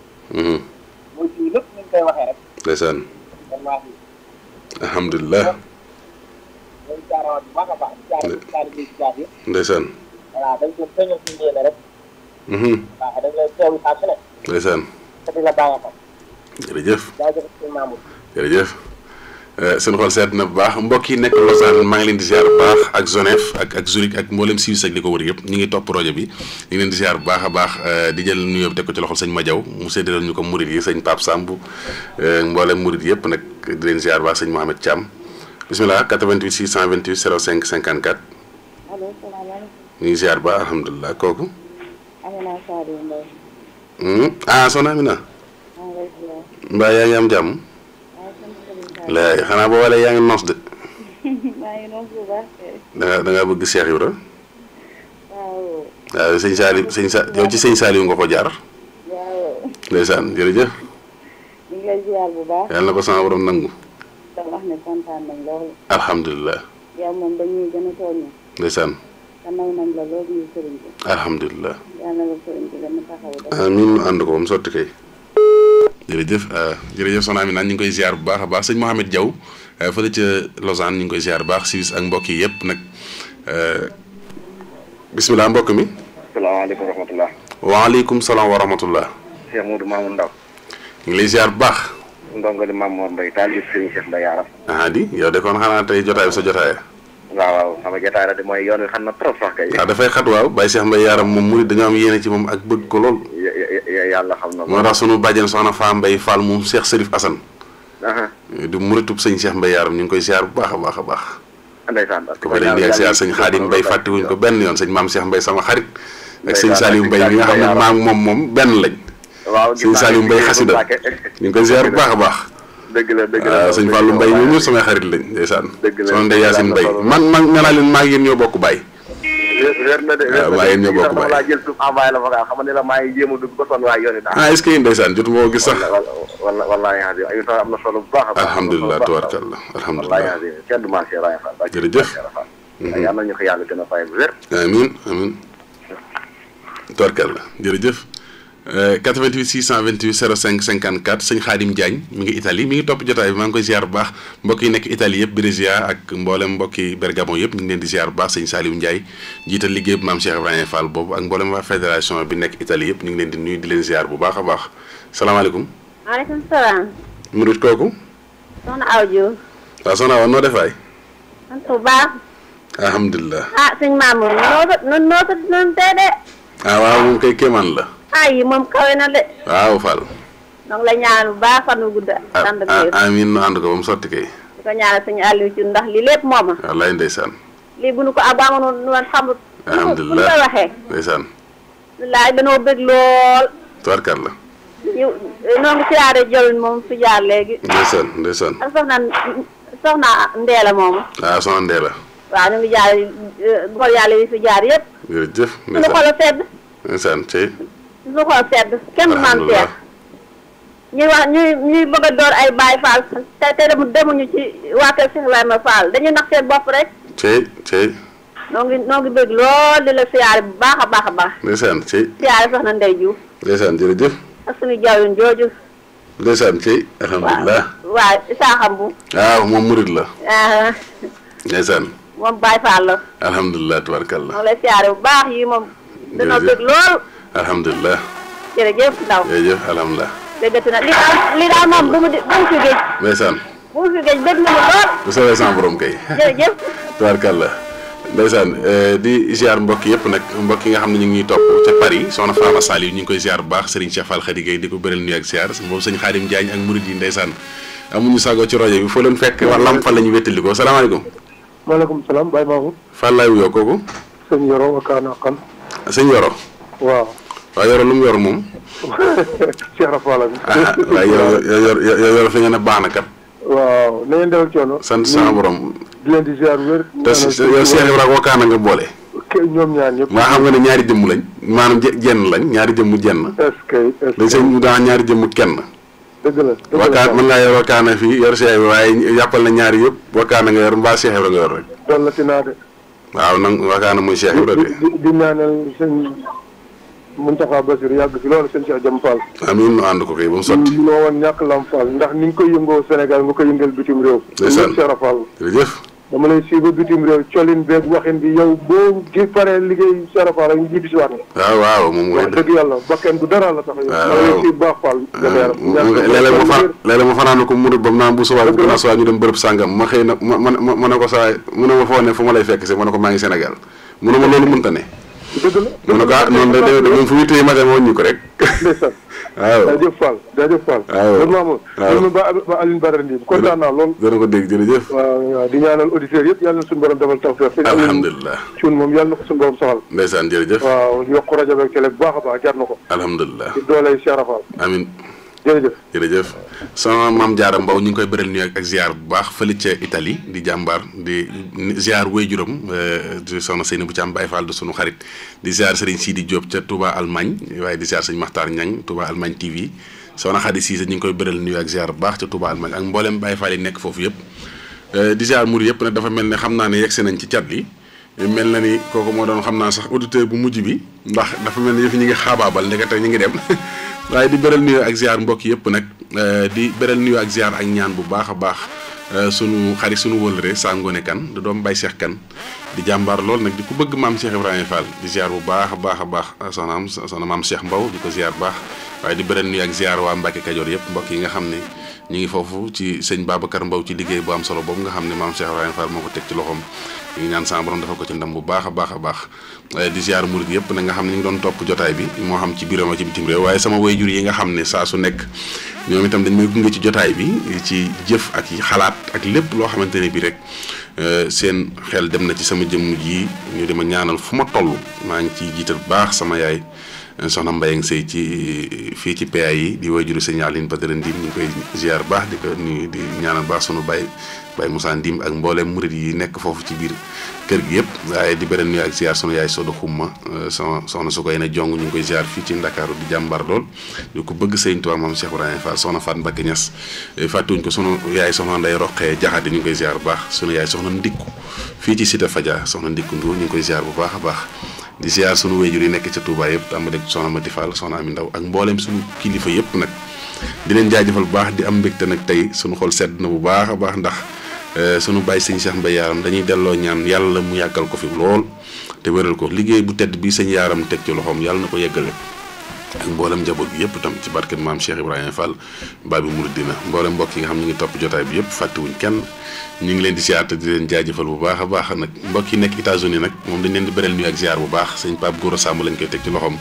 mooy suñu lépp ni ñu koy waxee rek. ndeysaan. wallaahi. alhamdulilah. loolu jaarawaat bu baax a baax. jaarawaat bi jaar yëpp. ndeysaan. voilà dañ ko feeñal suñu yéene rek. waaw dañ lay teewlu saa su ne. ndeysaan. te di la bàyyi ko. jërëjëf. jaajëf sëñ Mamour. jërëjëf. seen xol seet na bu baax mbokk yi nekk Lausanne maa ngi leen di ziar bu baax ak Genève ak Zurich ak mboolem Suisse ak li ko wër yëpp ñu ngi topp projet bi ñu ngi leen di ziar bu baax a baax di jël nuyoo bi teg ko ci loxol sëñ Madiaw mu séddale ñu ko murit yi sëñ Pape Samb mboolem murit yëpp nag di leen ziar bu baax sëñ Mohamed Thiam bisimilah 88 628 05 54. allo salaamaaleykum. ñu ngi ziar bu baax alhamdulilah kooku. Amina Sadio Mbaye. soxna Amina. mbaa yaa ngi am jàmm. laay xanaa boo walee yaa ngi noos de. maa ngi noos bu baax kay. da ngaa bëgg Cheikh Ibra. waaw. waaw sëñ Saliou yow ci sëñ Saliou nga ko jaar. waaw. ndeysaan jërëjëf. ñu ngi lay ziar bu baax. yàlla na ko sama borom nangu. da wax ne kontaan nañ lool. alhamdulilah. yow moom dañuy gën a tooñu. ndeysaan. te naw nañ la loolu ñu sëriñ bi. alhamdulilah. yàlla na la sëriñ bi gën a taxawu. amiin mu ànd ko ba mu sotti kay. jërëjëf jërëjëf soxna Amina ñu ngi koy ziar bu baax a baax sëñ Mohamed Diaw fële ca Lausanne ñu ngi koy ziar bu baax Suisse ak mbokk yi yëpp nag bisimilah mbokk mi. salaamaaleykum wa rahmatulah. waaleykum salaam wa rahmatulah. Cheikh Moudou Mamour Ndaw. ñu ngi lay ziar bu baax. ndongo li Mamour Mbaye taal bi sëñ Cheikh Mbaye Yaram. di yow de kon xanaa tey jotaay bi sa jotaay. waaw sama jotaay la de mooy yoon wi xam na trop sax kay. waaw dafay xat waaw Baye Cheikh Mbaye Yaram moom murid dañoo am yéene ci moom ak bëgg ko lool. yàlla xam na moo tax sunu bàjjen soxna Faa Mbaye Fall moom Cheikh Serif Assane. di muritub sëñ Cheikh Mbaye Yaram ñu ngi koy ziar bu baax a baax a baax. ndeysaan ko fa leen di ak ziar sëñ Xaadim Mbaye fàttewuñ ko benn yoon sëñ Maam Cheikh Mbaye sama xarit. ak sëñ Saliou Mbaye mi nga xam ne maa ngi moom benn lañ. waaw sëñ Saliou Mbaye xasida ñu ngi koy ziar bu baax a baax. dëgg la waaw sëñ Fallou Mbaye ñoom ñëpp samay xarit lañ ndeysaan. dëgg la soxna Ndeye Yacine Mbaye man nee naa leen maa ngi yéen ñoo bokk Baye. wér na de waaw maa yéen ñoo bokk Baye. laa jël suuf envoyé la vocal xam ne la maa ngi jéem a dugg ba sonn waa yoon yi est-ce que yéen ndeysaan jotu moo gis sax. wallaahi am na solo bu baax a baax. alhamdulilah tubaarkalla alhamdulilah. kenn du marché Ibrahima Fall. jërëjëf. yal na ñu ko yàlla gën a fay bu wér. amiin tubaarkalla jërëjëf 88 628 05 54 sëñ Xaadim Diagne mi ngi Italie mi ngi topp jotaay bi maa ngi koy ziar bu baax mbokk yi nekk Italie yëpp Brescia ak mboolem mbokki Bergamo yëpp ñu ngi leen di ziar bu baax sëñ Saliou Ndiaye jiital liggéey bu maam Cheikh Ibrahima Fall boobu ak mboolem waa fédération bi nekk Italie yëpp ñu ngi leen di nuyu di leen ziar bu baax a baax salaamaaleykum. maaleykum salaam. murit kooku. soxna Awa Diouf. waaw soxna Awa noo def waay. sant bu baax. alhamdulilah. sëñ Mamour noonu tey de. waaw moom kay kéemaan la. yi moom kawe na de. waaw Fall. donc la ñaan bu baax fan wu gudd. amiin nu ànd ko ba mu sotti kay. di ko ñaanal suñu Aliou ci ndax lii lépp mooma. wallaay ndeysaan. lii bu nu ko amoon nu woon xam. alhamdulilah bu ñu koy waxee. ndeysaan. wallaay dañoo bëgg lool. tubarkal la. ñu noo ngi siyaare jël moom fi jaar léegi. ndeysaan. ak soxna Ndeela moomu. ah soxna Ndeela. waaw ñu ngi jaar góor yàlla yi fi jaar yëpp. jërëjëf. suñu xol sedd. ndeysaan tey. suñu xol sedd kenn du maam Cheikh. ñuy bëgg a door ay Baye Fall te demuñu ci waa kër Cheikh Ibrahima Fall dañuy nax seen bopp rek. tey. noo ngi bëgg lool di la siyaare bu baax a baax a baax. ndeysaan tey. siyaare soxna Ndey Diouf. ndeysaan jërëjëf. ak suñu jawwin jooju. ndeysaan tey. alhamdulilah waaw Issa Xambu. waaw moom murid la. ndeysaan. moom Baye Fall la. alhamdulilah tubarkalla. moo lay siyaare bu baax yi moom. dana bëgg lool. alhamdulilah. jërëjëf Ndaw. jërëjëf alhamdulilah. déggati na li daal moom bu mu fi géej. ndeysaan. bu mu fi géej bëgg na mu lool. bu soobee sama borom kay. jërëjëf. tubarkalla. ndeysaan di ziar mbokk yëpp nag mbokk yi nga xam ne ñu ngi ñuy topp ca Paris soxna Fama Saliou ñu ngi koy ziar bu baax Serigne Cheikh Fall Khady Gueye di ko bëral nuyu ak ziar boobu sëñ Khadim Diagne ak murid yi ndeysaan amuñu sago ci rajo bi foo leen fekk wax lam fan la ñu wéttalikoo salaamaaleykum. maaleykum salaam Baye Mamour. Fall laay wuyoo kooku. sëñ Yoro Wakana Kan. sëñ Yoro. waaw. waaw Yoro lu mu yor moom. Cheikh Rafala bi. waaye Yoro fi nga ne baax na kat. waaw na ngeen def ak coono. sant sama borom. di leen di ziar wér. te yow Cheikh Ibrahima Wakana nga boole. ñoom ñaar ñëpp. maa xam nga ne ñaari jëmm lañ maanaam jenn lañ ñaari jëmm jenn. est-ce que dañ sëñ mu daan ñaari jëmm kenn. dëgg la dëgg la Wakana mën ngaa yor Wakana fii yor Cheikh Ibrahima waaye yàppal na ñaari yëpp Wakana nga yor mbaa Cheikh Ibrahima nga yor rek. doon la ci naa de. waaw nag Wakana mooy Cheikh Ibrahima de. di ñaanal sëñ Mountakha Bassirou yàgg fi loolu sëñ Cheikh Jam Fall. amiin nu ànd ko kay ba mu sotti. ñu noo woon ñàkk lam Fall ndax ni nga koy yëngoo Sénégal nga koy yëngal bitim réew. ndeysaan Cheikh Fall. jërëjëf. dama lay suivre bitim réew colin beeg waxin bi yow boo gi paree liggéey Cheikh Fall ak ñu jiitu si waat nga. waaw waaw moom mooy dëgg yàlla bakken bu dara la tax. waaw dama lay suivre baax Fall. léeg-léeg ma fanaan ko murid ba mu naan bu subaa bu gën a subaa ñu dem bërëb sàngam ma xëy na ma ne ko saa mu ne ma foo ne fu ma lay fekk si ma ne ko maa ngi Sénégal mu ne ma loolu mënta ne. dëgg la mu ne ko ah noonu da moom fu muy téye matin moo ñu ko rek. waaw jaajëf Fall jaajëf Fall. waaw waaw ba Alioune Badara Ndim kontaan naa lool. dana ko dégg jërëjëf. waaw di ñaanal auditeurs yëpp yàlla na suñu borom defal tawfeex. alhamdulilah Cuun moom yàlla na ko suñu borom soxal. ndeysaan jërëjëf. waaw yokk rajo beeg télé bu baax a baax jar na ko. alhamdulilah di dooley Cheikh Fall. amiin. jërëjëf sama maam Diarra Mbow ñu ngi koy bëral nuyu ak ziar bu baax fële ca Italie di jàmbaar di ziar waajuram di soxna Seyni bu ci am Baye Fall du sunu xarit di ziar Serigne Sidi Diop ca Touba Allemagne waaye di ziar sëñ Makhtar Niang Touba Allemagne TV soxna Khady Cissé ñu ngi koy bëral nuyu ak ziar bu baax ca Touba Allemagne ak mboolem Baye Fall yi nekk foofu yëpp di ziar mur yëpp nag dafa mel ne xam naa ne yegsi nañ ci cat li mel na ni kooku moo doon xam naa sax auditeur bu mujj bi ndax dafa mel ni yëf ñi ngi xaabaabal ndekete ñu ngi dem waaye di beral nuyu ak ziar mbokk yëpp nag di beral nuyu ak ziar ak ñaan bu baax a baax sunu xarit sunu wëllëre saa ngoone kan da doom Baye Cheikh kan di jàmbaar lool nag di ku bëgg maam Cheikh Ibrahima Fall di ziar bu baax a baax a baax soxna maam Cheikh Mbow di ko ziar bu baax waaye di beral nuyu ak ziar waa Mbacke Kajoor yëpp mbokk yi nga xam ne ñu ngi foofu ci sëñ Babacar Mbow ci liggéey bu am solo boobu nga xam ne maam Cheikh Ibrahima Fall moo ko teg ci loxoom ñu ngi ñaan sama borom defal ko ci ndam bu baax a baax a baax di ziar murid yëpp nag nga xam ne ñu ngi doon topp jotaay bi moo xam ci biiram ci bitim réew waaye sama wayjur yi nga xam ne saa su nekk ñoom itam dañ may gunge ci jotaay bi ci jëf ak yi xalaat ak lépp loo xamante ne bi rek seen xel dem na ci sama jëmm ji ñu dima ñaanal fu ma toll maa ngi ciy jiital baax sama yaay soxna Mbayang Sey ci fii ci PA yi di wayjuru sëñ Aline Badara Ndim ñu ngi koy ziar baax di ko nuyu di ñaanal baax sunu Baye Moussa Ndim ak mboolem murid yi nekk foofu ci biir kër gi yëpp waaye di beneen nuyu ak ziar sunu yaay Sodo Xumma sama soxna su koy ne jong ñu ngi koy ziar fii ci Ndakaaru di jàmbar lool di ko bëgg Sëñ Tuubaa moom Cheikh Ibrahima Fall soxna Faat Mbacké Niass fàttuñ ko sunu yaay soxna Ndey Roqee Jaxate ñu ngi koy ziar bu baax sunu yaay soxna Ndikku fii ci Cité Fadia soxna Ndikku Ndour ñu ngi koy ziar bu baax a baax di ziar sunu wéjur yi nekk ca Touba yëpp tàmbale soxna Mati Fall soxna Ami Ndaw ak mboolem sunu kilifa yëpp nag di leen jaajëfal bu baax di am mbégte nag tey sunu xol sedd na bu baax a baax ndax sunu bàyyi sëñ Cheikh Mbaye Yaram dañuy delloo ñaan yàlla mu yàggal ko fi lool te wéral ko liggéey bu tedd bi sëñ Yaram teg ci loxoom yàlla na ko yeggale ak mboolem njaboot bi yëpp tam ci barke maam Cheikh Ibrahima Fall Babi Mouridina mboolem mbokk yi nga xam ñu ngi topp jotaay bi yëpp fàttewuñ kenn ñu ngi leen di ziar te di leen jaajëfal bu baax a baax nag mbokk yi nekk États-Unis nag moom dañ leen di beral nuyu ak ziar bu baax sëñ Pape Gora Samb lañ koy teg ci loxoom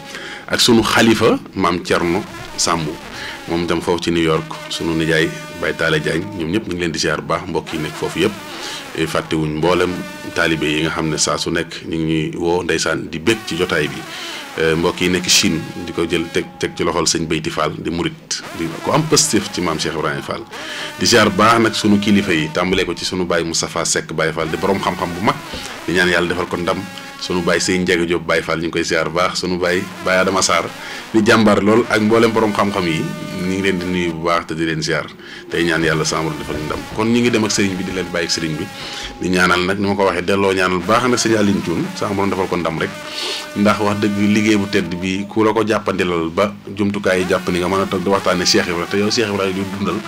ak sunu xalifa maam Thierno Samb moom itam foofu ci New York sunu nijaay Baye Talla Diagne ñoom ñëpp ñu ngi leen di ziar bu baax mbokk yi nekk foofu yëpp fàttewuñ mboolem taalibe yi nga xam ne saa su nekk ñu ngi ñuy woo ndeysaan di bég ci jotaay bi mbokk yi nekk Chine di ko jël teg ci loxol sëñ Beyti Fall di murit di ko am positif ci maam Cheikh Ibrahima Fall di ziar baax nag sunu kilifa yi tàmbalee ko ci sunu baay Moustapha Seck Baye Fall di borom xam-xam bu mag di ñaan yàlla defal ko ndam sunu baay Sëñ Ndiaga Diop Baye Fall ñu ngi koy ziar baax sunu baay Adama Sarr di jàmbaar lool ak mboolem borom xam-xam yi ñu ngi leen di nuyu bu baax te di leen ziar tey ñaan yàlla sama borom defal ndam kon ñu ngi dem ak sëriñ bi di leen bàyyi ak sëriñ bi di ñaanal nag ni ma ko waxee delloo ñaanal baax na sëñ Aline Thioune sama borom defal ko ndam rek ndax wax dëgg liggéey bu tedd bi ku la ko jàppandilal ba jumtukaay yi jàpp ni nga mën a toog di waxtaane Cheikh Ibrahima te yow Cheikh Ibrahima di dundal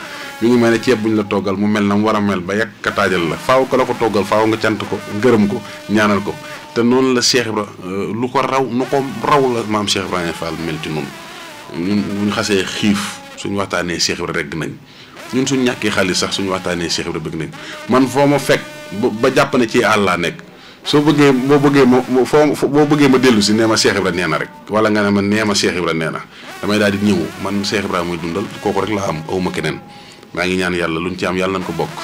mi ngi mel ne ceeb bu ñu la toggal mu mel na mu war a mel ba yàq ka taajal la faaw ko la ko toggal faaw nga cant ko gërëm ko ñaanal ko te noonu la Cheikh Ibrahima lu ko raw nu ko raw la maam Cheikh Ibrahima Fall mel ci noonu ñun bu ñu xasee xiif suñu waxtaanee Cheikh Ibrahima regg nañ ñun suñu ñàkkee xaalis sax suñu waxtaanee Cheikh Ibrahima bëgg nañ man foo ma fekk ba jàpp ne ci àll laa nekk soo bëggee boo bëggee ma dellu si nee ma Cheikh Ibrahima nee na rek wala nga ne ma nee ma Cheikh Ibrahima nee na damay daal di ñëw man Cheikh Ibrahima muy dundal kooku rek laa am awma keneen maa ngi ñaan yàlla luñ ci am yàlla nañ ko bokk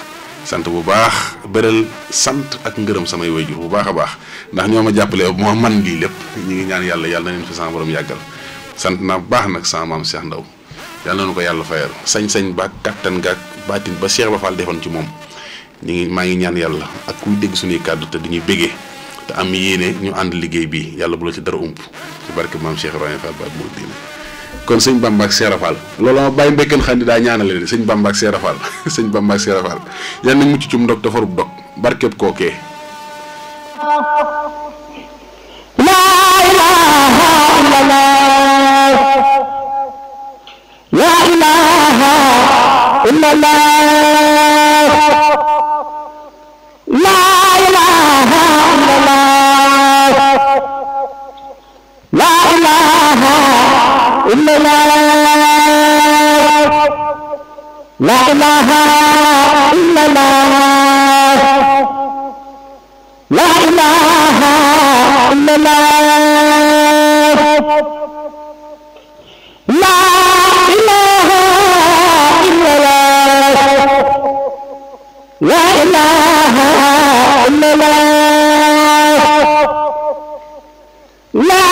sant bu baax beral sant ak ngërëm samay wayjur bu baax a baax ndax ñoo ma jàppale moo man lii lépp ñu ngi ñaan yàlla na leen fi sama borom yàggal sant naa baax nag sama maam Cheikh Ndaw yàlla na ko yàlla fayal sañ-sañ ba kattan gaak baatin ba Cheikh Ba Fall defoon ci moom maa ngi ñaan yàlla ak kuy dégg suñuy kàddu te duñuy bégee te am yéene ñu ànd liggéey bi yàlla bu la ci dara ump ci barke maam Cheikh Ibrahima Fall ba mu diine kon sëñ Bamba ak Cheikh Fall loolu ma bàyyi mbékken xam ni daa ñaanale de sëñ Bamba ak Cheikh Fall sëñ Bamba ak Cheikh Fall yal na mucc ci mu ndog te farub dog barkeb kookee laa ilaaha illallah laa ilaaha illallah laa ilaaha illallah laa ilaaha illallah la ilaha illallah la ilaha illallah la ilaha illallah la ilaha illallah la